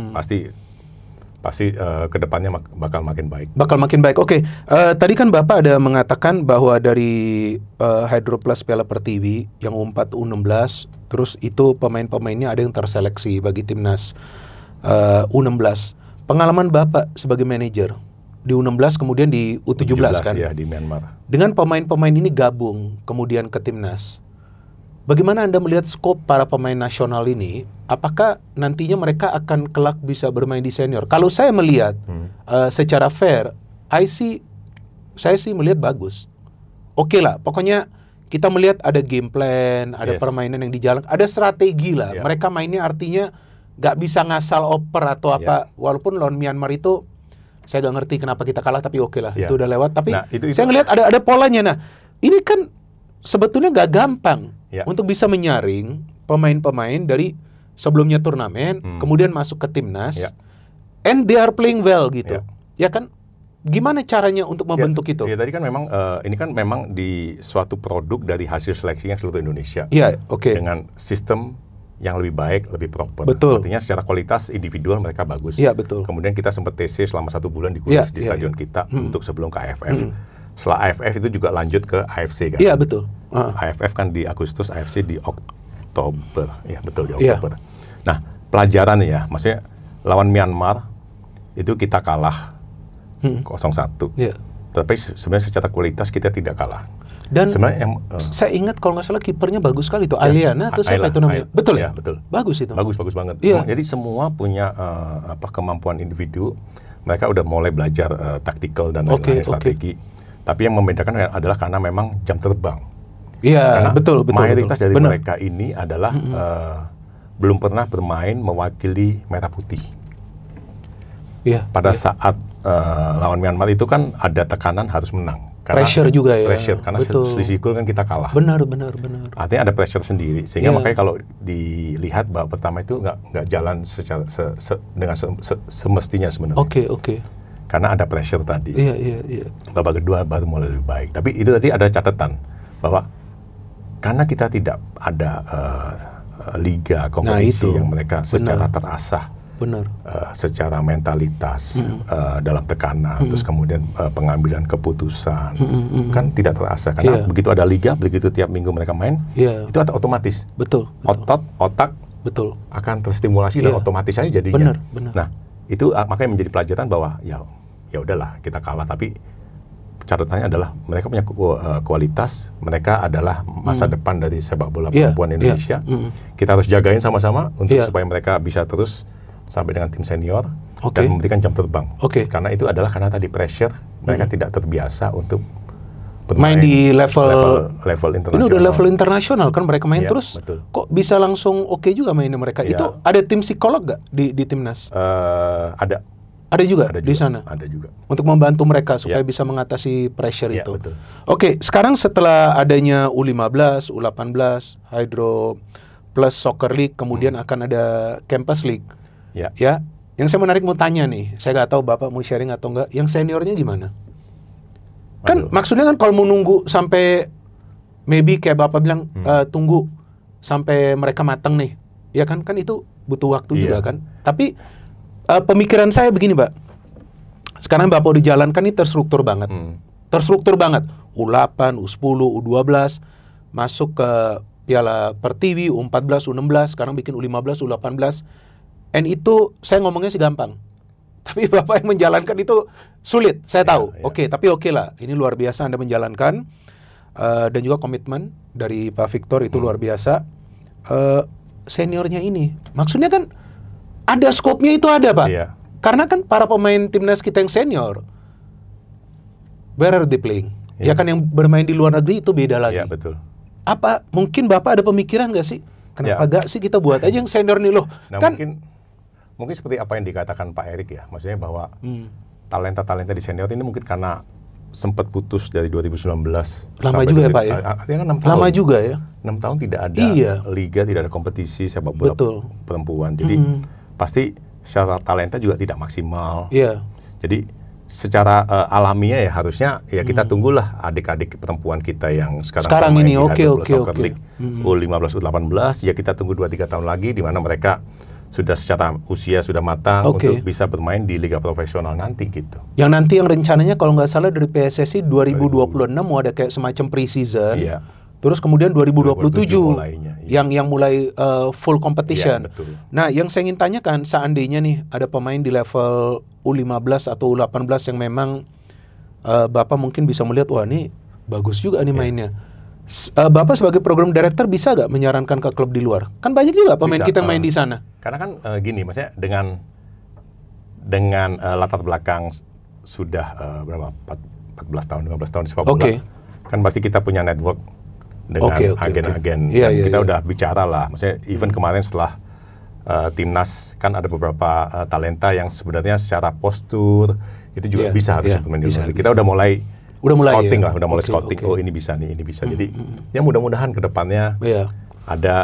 B: pasti kedepannya bakal makin baik.
A: Oke. Tadi kan Bapak ada mengatakan bahwa dari Hydroplus Piala Pertiwi yang U4, U16, terus itu pemain-pemainnya ada yang terseleksi bagi timnas U16. Pengalaman Bapak sebagai manajer di U16 kemudian di U17 kan?
B: Ya, di Myanmar.
A: Dengan pemain-pemain ini gabung kemudian ke timnas. Bagaimana Anda melihat skop para pemain nasional ini? Apakah nantinya mereka akan kelak bisa bermain di senior? Kalau saya melihat secara fair, saya sih melihat bagus. Oke lah, pokoknya kita melihat ada game plan, ada permainan yang dijalankan, ada strategi lah. Mereka mainnya artinya nggak bisa ngasal oper atau apa. Walaupun lawan Myanmar itu saya nggak ngerti kenapa kita kalah, tapi oke lah, itu udah lewat. Tapi saya ngelihat ada polanya. Nah, ini kan sebetulnya nggak gampang untuk bisa menyaring pemain-pemain dari sebelumnya turnamen, kemudian masuk ke timnas, and they are playing well gitu, ya kan? Gimana caranya untuk membentuk itu?
B: Ya tadi kan memang ini kan memang di suatu produk dari hasil seleksi yang seluruh Indonesia. Dengan sistem yang lebih baik, lebih proper.
A: Betul.
B: Artinya secara kualitas individual mereka bagus.
A: Betul.
B: Kemudian kita sempat TC selama 1 bulan di Kudus di stadion kita untuk sebelum ke AFF. Setelah AFF itu juga lanjut ke AFC kan?
A: Iya, betul.
B: AFF kan di Agustus, AFC di Oktober. Ya betul, di Oktober. Nah, pelajaran ya, maksudnya lawan Myanmar itu kita kalah 0-1. Tapi sebenarnya secara kualitas kita tidak kalah.
A: Dan sebenarnya saya ingat kalau nggak salah kipernya bagus sekali itu, Aliana atau siapa itu namanya? Betul ya?
B: Betul.
A: Bagus itu.
B: Bagus banget. Jadi semua punya kemampuan individu. mereka udah mulai belajar tactical dan lain-lain strategi. Tapi yang membedakan adalah karena memang jam terbang.
A: Iya, betul.
B: Mayoritas dari mereka ini adalah belum pernah bermain mewakili merah putih.
A: Iya.
B: Pada saat lawan Myanmar itu kan ada tekanan harus menang. Karena
A: pressure juga ya.
B: Pressure, karena selisih gol kan kita kalah.
A: Benar.
B: Artinya ada pressure sendiri, sehingga makanya kalau dilihat babak pertama itu nggak jalan secara dengan semestinya sebenarnya.
A: Oke.
B: Karena ada pressure tadi.
A: Iya.
B: Babak kedua baru mulai lebih baik. Tapi itu tadi ada catatan bahwa karena kita tidak ada liga kompetisi yang mereka secara terasah.
A: Benar.
B: Secara mentalitas dalam tekanan, terus kemudian pengambilan keputusan kan tidak terasa karena begitu ada liga, begitu tiap minggu mereka main, itu otomatis.
A: Betul.
B: Otak akan terstimulasi dan otomatis aja jadinya.
A: Benar.
B: Nah itu makanya menjadi pelajaran bahwa ya udahlah kita kalah, tapi catatannya adalah mereka punya kualitas, mereka adalah masa depan dari sepak bola perempuan Indonesia. Kita harus jagain sama-sama untuk supaya mereka bisa terus sampai dengan tim senior dan memberikan jam terbang. Karena itu adalah karena tadi pressure, mereka tidak terbiasa untuk
A: bermain di level
B: internasional.
A: Ini udah level internasional kan mereka main terus.
B: Betul.
A: Kok bisa langsung juga mainnya mereka? Itu ada tim psikolog gak di timnas?
B: Ada.
A: Ada juga di sana?
B: Ada juga.
A: Untuk membantu mereka supaya bisa mengatasi pressure itu.
B: Betul.
A: Sekarang setelah adanya U15, U18, Hydro Plus Soccer League, kemudian akan ada Campus League. Ya, yang saya menarik mau tanya nih, saya nggak tahu Bapak mau sharing atau enggak, yang seniornya gimana? Kan maksudnya kan kalau mau nunggu sampai maybe kayak Bapak bilang tunggu sampai mereka matang nih, ya kan itu butuh waktu juga kan. Tapi pemikiran saya begini, Pak. Sekarang Bapak udah jalankan ini terstruktur banget. Terstruktur banget. U8, U10, U12 masuk ke Piala Pertiwi, U14, U16, sekarang bikin U15, U18. And itu saya ngomongnya sih gampang. Tapi Bapak yang menjalankan itu sulit, saya tahu. Tapi oke lah. Ini luar biasa Anda menjalankan. Dan juga komitmen dari Pak Victor itu luar biasa. Seniornya ini, maksudnya kan ada skopnya itu ada, Pak. Karena kan para pemain timnas kita yang senior, where are they playing? Ya kan yang bermain di luar negeri itu beda lagi.
B: Betul.
A: Apa mungkin Bapak ada pemikiran nggak sih? Kenapa gak sih kita buat aja yang senior nih loh?
B: Nah,
A: kan
B: mungkin seperti apa yang dikatakan Pak Erik ya, maksudnya bahwa talenta-talenta di senior ini mungkin karena sempat putus dari 2019.
A: Lama juga ya Pak ya?
B: Artinya kan 6 tahun.
A: Lama juga ya?
B: 6 tahun tidak ada liga, tidak ada kompetisi sepak bola perempuan. Jadi pasti secara talenta juga tidak maksimal. Jadi secara alamiah ya harusnya kita tunggulah adik-adik perempuan kita yang sekarang
A: ini
B: Soccer League U15, U18, ya kita tunggu 2-3 tahun lagi di mana mereka sudah secara usia sudah matang untuk bisa bermain di liga profesional nanti gitu.
A: Yang rencananya kalau nggak salah dari PSSI 2026 mau ada kayak semacam pre-season. Terus kemudian 2027 mulainya, yang mulai full competition. Nah, yang saya ingin tanyakan, seandainya nih ada pemain di level U15 atau U18 yang memang Bapak mungkin bisa melihat, wah ini bagus juga nih mainnya. Bapak sebagai program director bisa nggak menyarankan ke klub di luar? Kan banyak juga pemain kita yang main di sana.
B: Karena kan gini, maksudnya dengan latar belakang sudah berapa 14 tahun, 15 tahun di sepak bola, kan pasti kita punya network dengan agen-agen. Kita udah bicara lah, maksudnya even kemarin setelah timnas kan ada beberapa talenta yang sebenarnya secara postur itu juga bisa harus bermain di luar. Kita udah mulai scouting lah, udah mulai scouting. Oh ini bisa nih, ini bisa. Jadi ya mudah-mudahan kedepannya ada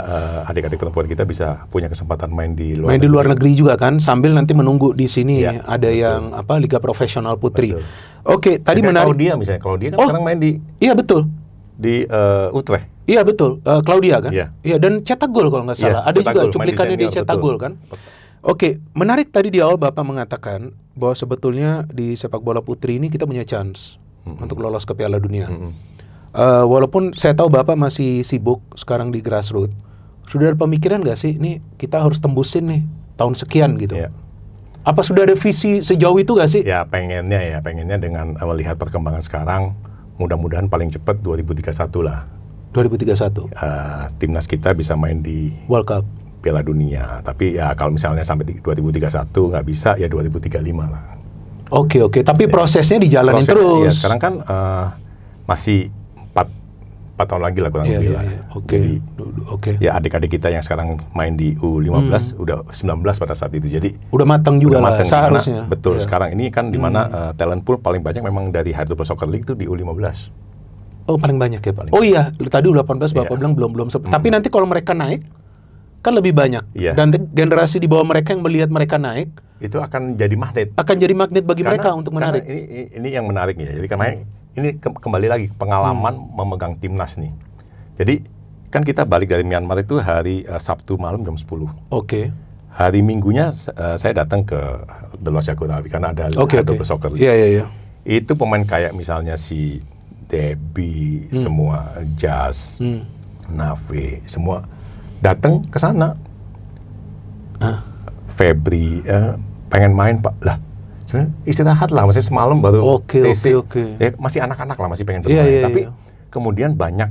B: adik-adik perempuan kita bisa punya kesempatan main di luar
A: negeri juga kan, sambil nanti menunggu di sini ada yang liga profesional putri. Tadi menarik.
B: Claudia kan sekarang main di di Utrecht.
A: Iya betul, Claudia kan. Iya, dan cetak gol kalau nggak salah. Ada juga cuplikannya dia cetak gol kan. Menarik tadi di awal Bapak mengatakan bahwa sebetulnya di sepak bola putri ini kita punya chance untuk lolos ke Piala Dunia. Walaupun saya tahu Bapak masih sibuk sekarang di grassroots, sudah ada pemikiran nggak sih, nih kita harus tembusin nih tahun sekian gitu? Apa sudah ada visi sejauh itu nggak sih?
B: Ya pengennya dengan melihat perkembangan sekarang, mudah-mudahan paling cepat 2031 lah.
A: 2031.
B: Timnas kita bisa main di
A: World Cup,
B: Piala Dunia. Tapi ya kalau misalnya sampai 2031 nggak bisa, ya 2035 lah.
A: Oke. Tapi prosesnya dijalanin terus.
B: Ya, sekarang kan masih 4 tahun lagi lah kurang lebih lah.
A: Oke.
B: Ya adik-adik kita yang sekarang main di U15 udah 19 pada saat itu. Jadi
A: udah matang juga lah seharusnya.
B: Betul. Sekarang ini kan di mana talent pool paling banyak memang dari Hydro Soccer League itu di U15.
A: Oh, paling banyak ya paling. Oh iya, tadi U18 Bapak bilang belum. Tapi nanti kalau mereka naik kan lebih banyak. Dan generasi di bawah mereka yang melihat mereka naik
B: itu akan jadi magnet.
A: Bagi mereka untuk menarik.
B: Ini yang menarik ya. Jadi karena ini kembali lagi pengalaman memegang timnas nih. Jadi kan kita balik dari Myanmar itu hari Sabtu malam jam 10.
A: Oke.
B: Hari Minggunya saya datang ke The Lodge Jagorawi karena ada Hydro Soccer.
A: Iya.
B: Itu pemain kayak misalnya si Debbie, semua Jazz, Nave, semua datang ke sana. Febri pengen main Pak lah. Sebenarnya istirahat lah, maksudnya semalam baru TC. Ya, masih anak-anak lah, masih pengen bermain. Tapi kemudian banyak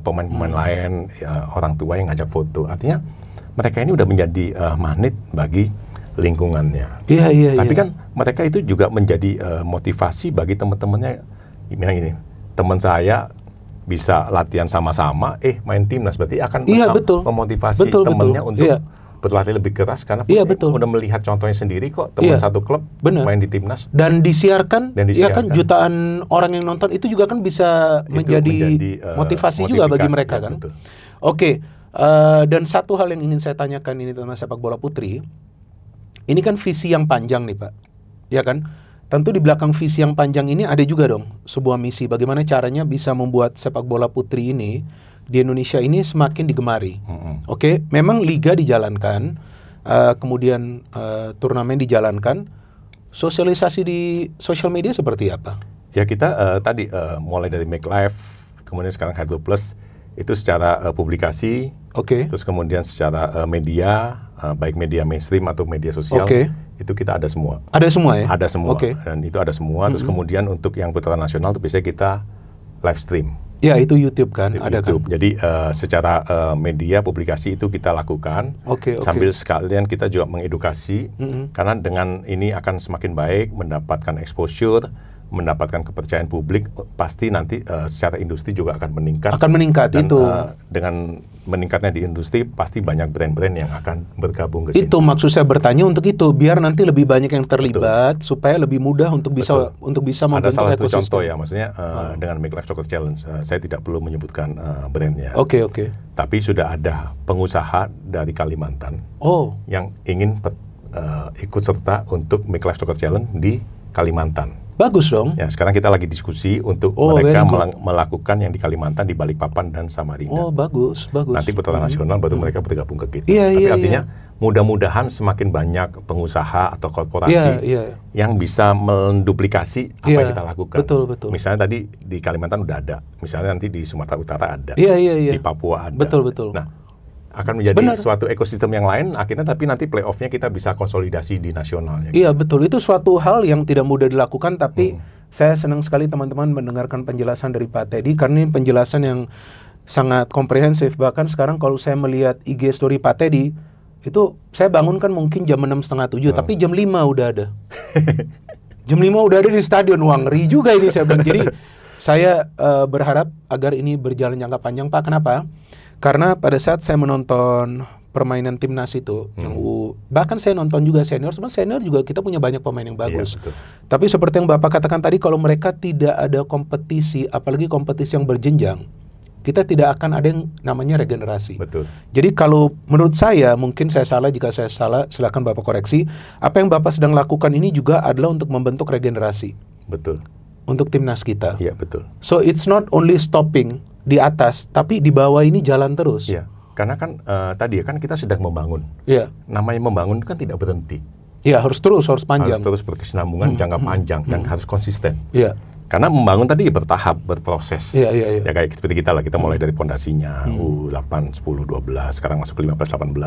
B: pemain-pemain lain, orang tua yang ngajak foto. Artinya mereka ini udah menjadi magnet bagi lingkungannya. Tapi kan mereka itu juga menjadi motivasi bagi teman-temannya. Bilang gini, teman saya bisa latihan sama-sama, main timnas, berarti akan memotivasi temannya untuk berlatih lebih keras karena udah melihat contohnya sendiri kok teman satu klub main di timnas
A: dan disiarkan. Ya kan jutaan orang yang nonton itu juga kan bisa menjadi motivasi juga bagi mereka kan. Oke. Dan satu hal yang ingin saya tanyakan ini tentang sepak bola putri, ini kan visi yang panjang nih Pak, ya kan? Tentu di belakang visi yang panjang ini ada juga dong sebuah misi bagaimana caranya bisa membuat sepak bola putri ini di Indonesia ini semakin digemari. Oke, memang liga dijalankan, kemudian turnamen dijalankan, sosialisasi di sosial media seperti apa?
B: Ya kita tadi mulai dari Make Live, kemudian sekarang Hydro Plus itu secara publikasi, terus kemudian secara media, baik media mainstream atau media sosial, itu kita ada semua.
A: Ada semua ya?
B: Ada semua, dan itu ada semua. Terus kemudian untuk yang putaran nasional itu biasanya kita live stream.
A: Ya itu YouTube kan, ada
B: YouTube.
A: kan.
B: Jadi secara media publikasi itu kita lakukan. Sambil sekalian kita juga mengedukasi, karena dengan ini akan semakin baik mendapatkan exposure, mendapatkan kepercayaan publik, pasti nanti secara industri juga akan meningkat.
A: Akan meningkat dan, itu.
B: Dengan meningkatnya di industri, pasti banyak brand-brand yang akan bergabung ke sini.
A: Itu maksud saya bertanya untuk itu, biar nanti lebih banyak yang terlibat, supaya lebih mudah untuk bisa membentuk
B: ada salah satu
A: ekosistem.
B: contoh ya, maksudnya dengan Make Life Soccer Challenge, saya tidak perlu menyebutkan brandnya. Tapi sudah ada pengusaha dari Kalimantan yang ingin ikut serta untuk Make Life Soccer Challenge di Kalimantan.
A: Bagus dong.
B: Ya, sekarang kita lagi diskusi untuk mereka melakukan yang di Kalimantan, di Balikpapan dan Samarinda.
A: Bagus.
B: Nanti putaran nasional baru mereka bergabung ke kita. Tapi artinya mudah-mudahan semakin banyak pengusaha atau korporasi yang bisa menduplikasi apa yang kita lakukan.
A: Betul.
B: Misalnya tadi di Kalimantan udah ada, misalnya nanti di Sumatera Utara ada, di Papua ada.
A: Betul.
B: Nah, akan menjadi suatu ekosistem yang lain akhirnya, tapi nanti playoff-nya kita bisa konsolidasi di nasionalnya.
A: Iya betul, itu suatu hal yang tidak mudah dilakukan, tapi saya senang sekali teman-teman mendengarkan penjelasan dari Pak Teddy, karena ini penjelasan yang sangat komprehensif. Bahkan sekarang kalau saya melihat IG story Pak Teddy, itu saya bangun kan mungkin jam 6:30, 7, tapi jam 5 udah ada. Jam 5 udah ada di stadion. Wah, ngeri juga ini saya bilang. Jadi saya berharap agar ini berjalan jangka panjang Pak. Kenapa? Karena pada saat saya menonton permainan timnas itu, bahkan saya nonton juga senior, sebenarnya senior juga kita punya banyak pemain yang bagus. Tapi seperti yang Bapak katakan tadi, kalau mereka tidak ada kompetisi, apalagi kompetisi yang berjenjang, kita tidak akan ada yang namanya regenerasi. Jadi kalau menurut saya, mungkin saya salah, jika saya salah silakan Bapak koreksi, apa yang Bapak sedang lakukan ini juga adalah untuk membentuk regenerasi. Untuk timnas kita. So it's not only stopping di atas, tapi di bawah ini jalan terus.
B: Karena kan tadi kan kita sedang membangun. Namanya membangun kan tidak berhenti.
A: Harus panjang.
B: Harus terus berkesinambungan jangka panjang dan harus konsisten. Karena membangun tadi bertahap, berproses. Ya kayak seperti kita lah, kita mulai dari pondasinya U8, 10, 12, sekarang masuk ke 15, 18.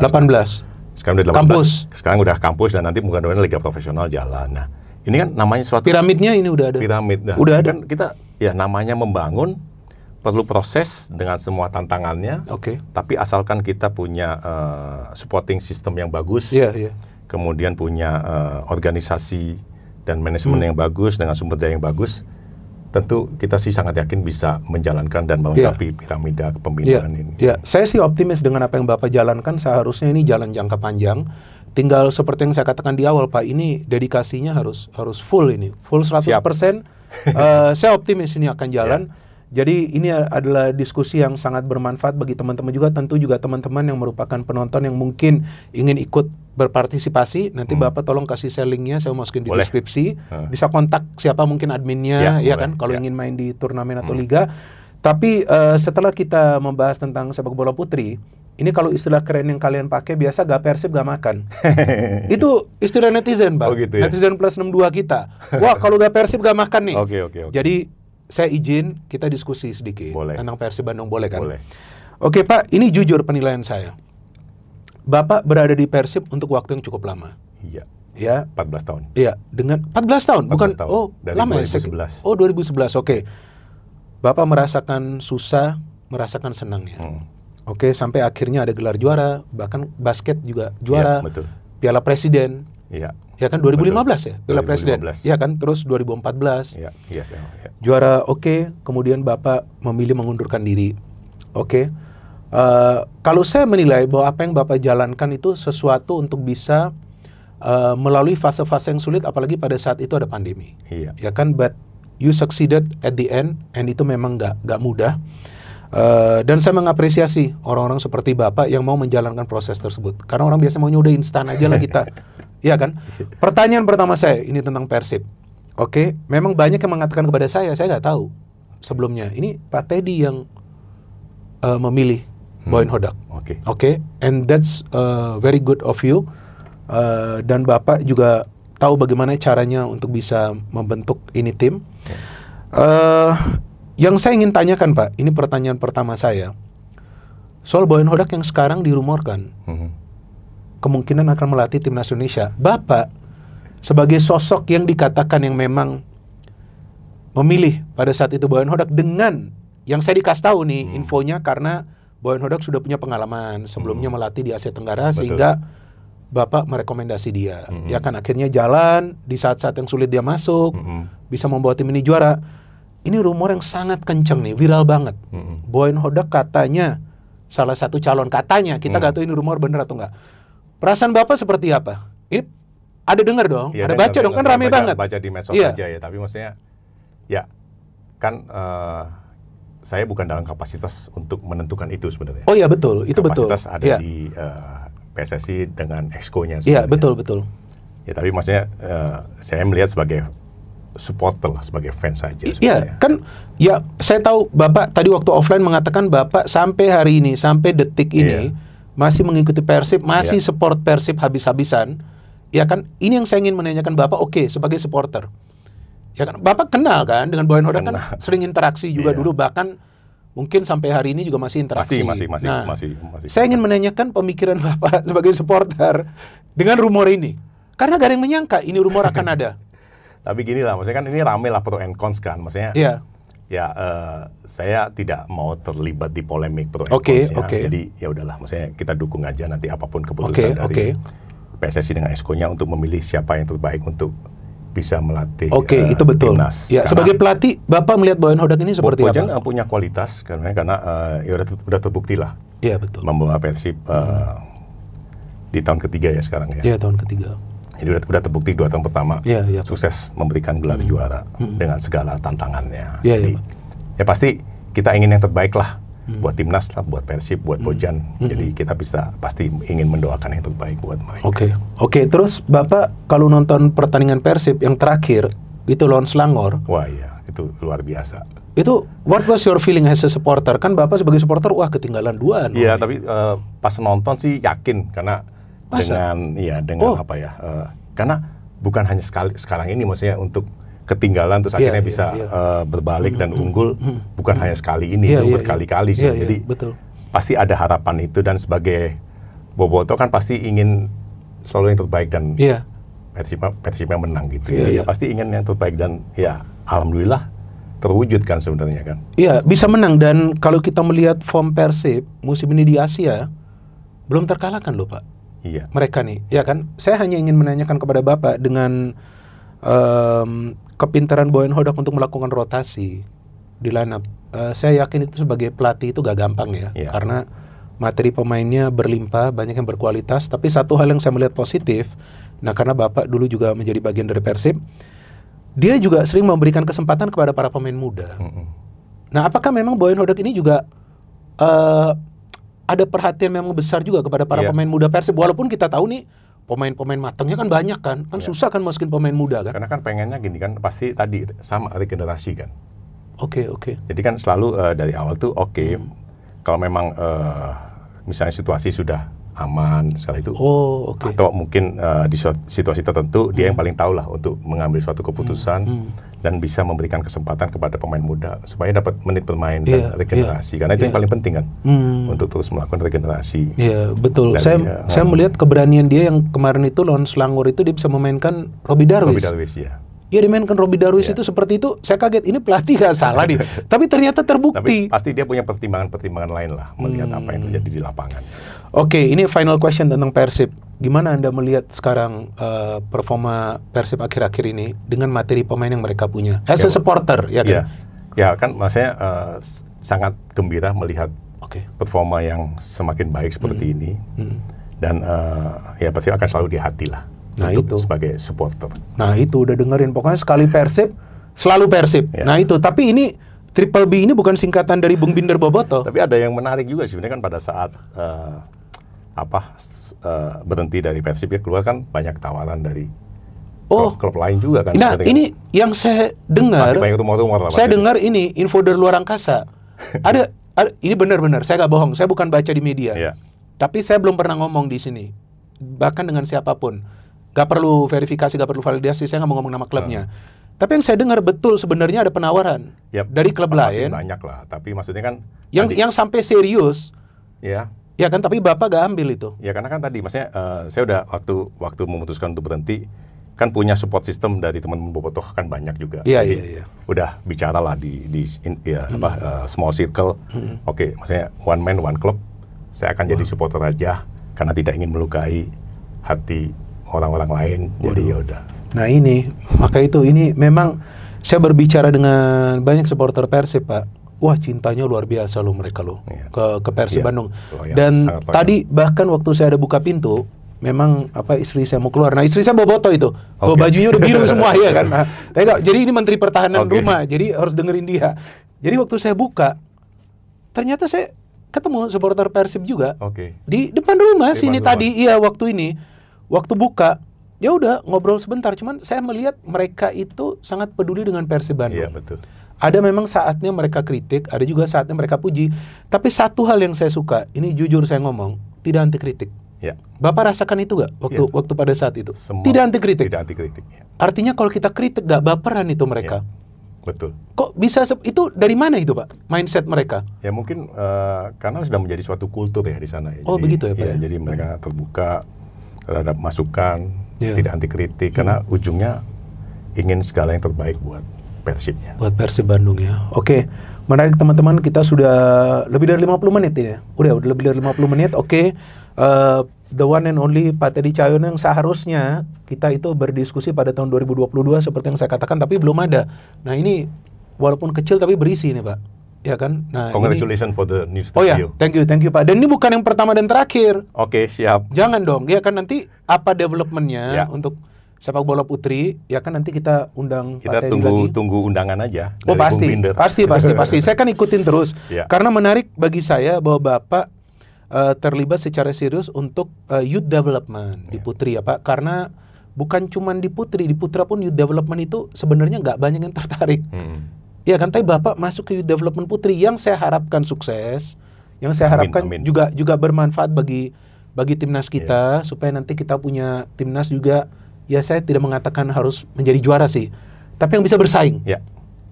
B: Sekarang udah 18.
A: Kampus.
B: Sekarang udah kampus dan nanti mudah-mudahan liga profesional jalan. Nah, ini kan namanya suatu
A: piramidnya ini udah ada.
B: Udah ada. Kan kita namanya membangun perlu proses dengan semua tantangannya. Tapi asalkan kita punya supporting system yang bagus, kemudian punya organisasi dan manajemen yang bagus dengan sumber daya yang bagus, tentu kita sih sangat yakin bisa menjalankan dan melengkapi piramida kepemimpinan ini.
A: Saya sih optimis dengan apa yang Bapak jalankan. Seharusnya ini jalan jangka panjang. Tinggal seperti yang saya katakan di awal, Pak, ini dedikasinya harus full ini, full 100%. Saya optimis ini akan jalan. Jadi ini adalah diskusi yang sangat bermanfaat bagi teman-teman juga, tentu juga teman-teman yang merupakan penonton yang mungkin ingin ikut berpartisipasi. Nanti Bapak tolong kasih saya linknya, saya masukin di deskripsi. Bisa kontak siapa mungkin adminnya, kan, kalau ingin main di turnamen atau liga. Tapi setelah kita membahas tentang sepak bola putri, ini kalau istilah keren yang kalian pakai biasa gak Persib gak makan. Itu istilah netizen, Pak.
B: Oh gitu ya?
A: Netizen plus 62 kita. Wah, kalau gak Persib gak makan nih.
B: Oke.
A: Jadi saya izin kita diskusi sedikit tentang Persib Bandung, boleh kan?
B: Boleh.
A: Oke, Pak, ini jujur penilaian saya. Bapak berada di Persib untuk waktu yang cukup lama.
B: Iya.
A: Ya.
B: 14 tahun.
A: Iya, dengan 14 tahun,
B: 14
A: bukan
B: tahun.
A: Oh,
B: dari
A: lama
B: 2011.
A: ya. Oh, 2011. Oke. Bapak merasakan susah, merasakan senangnya. Oke, sampai akhirnya ada gelar juara, bahkan basket juga juara.
B: Iya, betul.
A: Piala Presiden.
B: Iya.
A: Ya kan 2015
B: betul.
A: ya, Piala Presiden. Ya kan, terus 2014.
B: Iya,
A: Juara kemudian Bapak memilih mengundurkan diri. Kalau saya menilai bahwa apa yang Bapak jalankan itu sesuatu untuk bisa melalui fase-fase yang sulit, apalagi pada saat itu ada pandemi.
B: Iya.
A: Ya kan, but you succeeded at the end, and itu memang nggak mudah. Dan saya mengapresiasi orang-orang seperti Bapak yang mau menjalankan proses tersebut. Karena orang biasa maunya udah instan aja lah kita. Iya kan? Pertanyaan pertama saya ini tentang Persib. Memang banyak yang mengatakan kepada saya nggak tahu sebelumnya. Ini Pak Teddy yang memilih Boyan Hodak. And that's very good of you. Dan Bapak juga tahu bagaimana caranya untuk bisa membentuk ini tim. Yang saya ingin tanyakan, Pak, ini pertanyaan pertama saya. Soal Boyan Hodak yang sekarang dirumorkan kemungkinan akan melatih timnas Indonesia. Bapak sebagai sosok yang dikatakan yang memang memilih pada saat itu Boyan Hodak, dengan yang saya dikasih tahu nih infonya, karena Boyan Hodak sudah punya pengalaman sebelumnya melatih di Asia Tenggara. Betul. Sehingga Bapak merekomendasi dia. Ya kan, akhirnya jalan di saat-saat yang sulit dia masuk, bisa membawa tim ini juara. Ini rumor yang sangat kenceng nih, viral banget. Boyan Hodak katanya salah satu calon, katanya, kita nggak tahu ini rumor bener atau enggak. Perasaan Bapak seperti apa? Ini ada dengar dong, ada baca dong, kan rame banget.
B: Baca di medsos aja ya, tapi maksudnya ya kan saya bukan dalam kapasitas untuk menentukan itu sebenarnya.
A: Oh iya, betul, itu betul.
B: Kapasitas ada di PSSI dengan exco-nya.
A: Iya, betul.
B: Ya, tapi maksudnya saya melihat sebagai supporter lah, sebagai fans saja.
A: Iya, kan ya saya tahu Bapak tadi waktu offline mengatakan Bapak sampai hari ini, sampai detik ini masih mengikuti Persib, masih support Persib habis-habisan. Ya kan, ini yang saya ingin menanyakan Bapak, sebagai supporter. Ya kan, Bapak kenal kan dengan Boyan Hodak, kan sering interaksi juga dulu, bahkan mungkin sampai hari ini juga masih interaksi.
B: Masih.
A: Saya ingin menanyakan pemikiran Bapak sebagai supporter dengan rumor ini. Karena gak ada yang menyangka ini rumor akan ada.
B: Tapi gini lah, maksudnya kan ini rame lah pro and cons kan, maksudnya saya tidak mau terlibat di polemik pro and cons ya. Jadi ya udahlah, maksudnya kita dukung aja nanti apapun keputusan dari PSSI dengan exco-nya untuk memilih siapa yang terbaik untuk bisa melatih
A: itu betul.
B: Timnas.
A: Ya, sebagai pelatih, Bapak melihat Boyan Hodak ini seperti apa?
B: Boyan punya kualitas karena ya udah terbukti lah.
A: Iya, betul.
B: Membawa Persib di tahun ketiga ya sekarang ya.
A: Iya, tahun ketiga.
B: Jadi udah terbukti 2 tahun pertama sukses memberikan gelar juara dengan segala tantangannya. Jadi ya pasti kita ingin yang terbaik lah buat timnas lah, buat Persib, buat Bojan. Jadi kita pasti ingin mendoakan yang terbaik buat mereka. Oke.
A: Terus Bapak kalau nonton pertandingan Persib yang terakhir itu lawan Selangor.
B: Wah iya, itu luar biasa.
A: Itu what was your feeling as a supporter? Kan Bapak sebagai supporter, wah ketinggalan 2.
B: Iya, tapi pas nonton sih yakin karena karena bukan hanya sekarang ini, maksudnya untuk ketinggalan terus akhirnya bisa berbalik dan unggul, bukan hanya sekali ini, itu berkali-kali sih. Jadi pasti ada harapan itu, dan sebagai boboto kan pasti ingin selalu yang terbaik, dan Persibnya menang gitu. Ya pasti ingin yang terbaik, dan ya alhamdulillah terwujud kan sebenarnya kan. Iya,
A: bisa menang. Dan kalau kita melihat form Persib musim ini di Asia belum terkalahkan loh Pak.
B: Iya.
A: Mereka nih, ya kan? Saya hanya ingin menanyakan kepada Bapak dengan kepintaran Boyan Hodak untuk melakukan rotasi di lineup. Saya yakin itu sebagai pelatih itu gak gampang ya, karena materi pemainnya berlimpah, banyak yang berkualitas. Tapi satu hal yang saya melihat positif, nah karena Bapak dulu juga menjadi bagian dari Persib, dia juga sering memberikan kesempatan kepada para pemain muda. Nah, apakah memang Boyan Hodak ini juga ada perhatian memang besar juga kepada para pemain muda Persib, walaupun kita tahu nih pemain-pemain matangnya kan banyak kan susah kan masukin pemain muda kan?
B: Karena kan pengennya gini kan, pasti tadi sama regenerasi kan.
A: Oke.
B: Jadi kan selalu dari awal tuh kalau memang misalnya situasi sudah aman sekali itu, atau mungkin di situasi tertentu dia yang paling tahu lah untuk mengambil suatu keputusan dan bisa memberikan kesempatan kepada pemain muda supaya dapat menit bermain dan regenerasi, karena itu yang paling penting kan, untuk terus melakukan regenerasi.
A: Iya betul. Dan saya melihat keberanian dia yang kemarin itu lawan Selangor itu, dia bisa memainkan Robby Darwish.
B: Ya.
A: Dia dimainkan Robby Darwish itu seperti itu, saya kaget, ini pelatih gak salah nih. Tapi ternyata terbukti.
B: Tapi pasti dia punya pertimbangan-pertimbangan lain lah, melihat apa yang terjadi di lapangan.
A: Oke, ini final question tentang Persib. Gimana Anda melihat sekarang performa Persib akhir-akhir ini dengan materi pemain yang mereka punya? As a supporter, ya kan?
B: Ya kan, maksudnya sangat gembira melihat performa yang semakin baik seperti ini. Dan ya Persib akan selalu di hati lah.
A: Nah itu
B: sebagai supporter.
A: Nah itu udah dengerin, pokoknya sekali Persib selalu Persib. Nah itu, tapi ini Triple B ini bukan singkatan dari Bung Binder Boboto.
B: Tapi ada yang menarik juga sebenarnya kan, pada saat berhenti dari Persib ya, keluar kan banyak tawaran dari klub lain juga kan.
A: Nah ini yang saya dengar, saya dengar ini info dari luar angkasa. ada ini benar-benar, saya nggak bohong, saya bukan baca di media. Tapi saya belum pernah ngomong di sini, bahkan dengan siapapun. Gak perlu verifikasi, gak perlu validasi, saya nggak mau ngomong nama klubnya. Tapi yang saya dengar betul sebenarnya ada penawaran dari klub lain.
B: Banyak lah, tapi maksudnya kan
A: yang sampai serius.
B: Ya
A: kan, tapi Bapak gak ambil itu.
B: Ya karena kan tadi, maksudnya saya udah waktu memutuskan untuk berhenti, kan punya support system dari teman-teman Bobotoh kan banyak juga.
A: Iya.
B: Udah bicara lah di small circle. Oke, maksudnya one man one club. Saya akan jadi supporter aja karena tidak ingin melukai hati orang-orang lain. Jadi ya udah.
A: Nah ini, maka itu ini memang saya berbicara dengan banyak supporter Persib, Pak. Wah, cintanya luar biasa loh mereka loh ke Persib Bandung. Dan tadi bahkan waktu saya ada buka pintu, memang istri saya mau keluar. Nah, istri saya Boboto itu. Bajunya udah biru semua ya kan. Nah, jadi ini Menteri Pertahanan rumah, jadi harus dengerin dia. Jadi waktu saya buka, ternyata saya ketemu supporter Persib juga. Di depan rumah sini tadi. Iya, waktu buka, ya udah ngobrol sebentar. Cuman saya melihat mereka itu sangat peduli dengan Persib Bandung.
B: Iya, betul.
A: Ada memang saatnya mereka kritik, ada juga saatnya mereka puji. Tapi satu hal yang saya suka, ini jujur saya ngomong, tidak anti kritik. Bapak rasakan itu gak waktu pada saat itu? Tidak anti kritik.
B: Tidak anti kritik.
A: Artinya kalau kita kritik gak baperan itu mereka.
B: Betul.
A: Kok bisa itu dari mana itu, Pak? Mindset mereka?
B: Ya mungkin karena sudah menjadi suatu kultur ya di sana.
A: Jadi, begitu ya, Pak.
B: Ya, jadi mereka terbuka terhadap masukan, tidak anti kritik, karena ujungnya ingin segala yang terbaik buat Persibnya.
A: Buat Persib Bandung ya. Oke, menarik teman-teman, kita sudah lebih dari 50 menit ini ya. Udah lebih dari 50 menit. Oke. The one and only Pak Teddy Cahyono yang seharusnya kita itu berdiskusi pada tahun 2022 seperti yang saya katakan, tapi belum ada. Nah ini walaupun kecil tapi berisi nih Pak. Ya kan? Nah,
B: congratulations for the new studio.
A: Oh ya, thank you Pak. Dan ini bukan yang pertama dan terakhir.
B: Oke, siap.
A: Jangan dong, ya kan nanti apa developmentnya untuk sepak bola putri, ya kan nanti kita undang
B: kita
A: Pak Teddy lagi.
B: Tunggu undangan aja.
A: Oh pasti. Saya kan ikutin terus. Karena menarik bagi saya bahwa Bapak terlibat secara serius untuk youth development di putri ya Pak. Karena bukan cuma di putri, di putra pun youth development itu sebenarnya nggak banyak yang tertarik. Ya kan, tapi Bapak masuk ke youth development putri yang saya harapkan sukses, yang saya harapkan amin. juga bermanfaat bagi timnas kita, supaya nanti kita punya timnas juga. Ya saya tidak mengatakan harus menjadi juara sih, tapi yang bisa bersaing.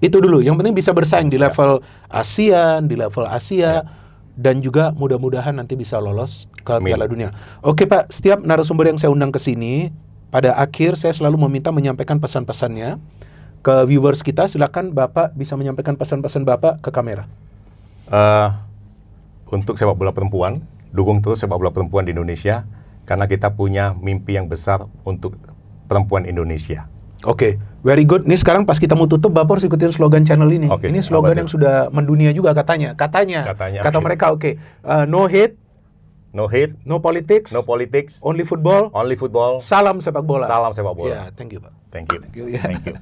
A: Itu dulu, yang penting bisa bersaing di level ASEAN, di level Asia, dan juga mudah-mudahan nanti bisa lolos ke Piala Dunia. Oke Pak, setiap narasumber yang saya undang ke sini, pada akhir saya selalu meminta menyampaikan pesan-pesannya ke viewers kita. Silakan Bapak bisa menyampaikan pesan-pesan Bapak ke kamera.
B: Untuk sepak bola perempuan, dukung terus sepak bola perempuan di Indonesia, karena kita punya mimpi yang besar untuk perempuan Indonesia.
A: Oke, very good. Nih sekarang pas kita mau tutup, Bapak harus ikutin slogan channel ini. Ini slogan yang sudah mendunia juga katanya. Kata mereka, no hate, no politics, only football,
B: only football.
A: salam sepak bola.
B: Salam sepak bola.
A: Ya, thank you, Pak.
B: Thank you.
A: Thank you.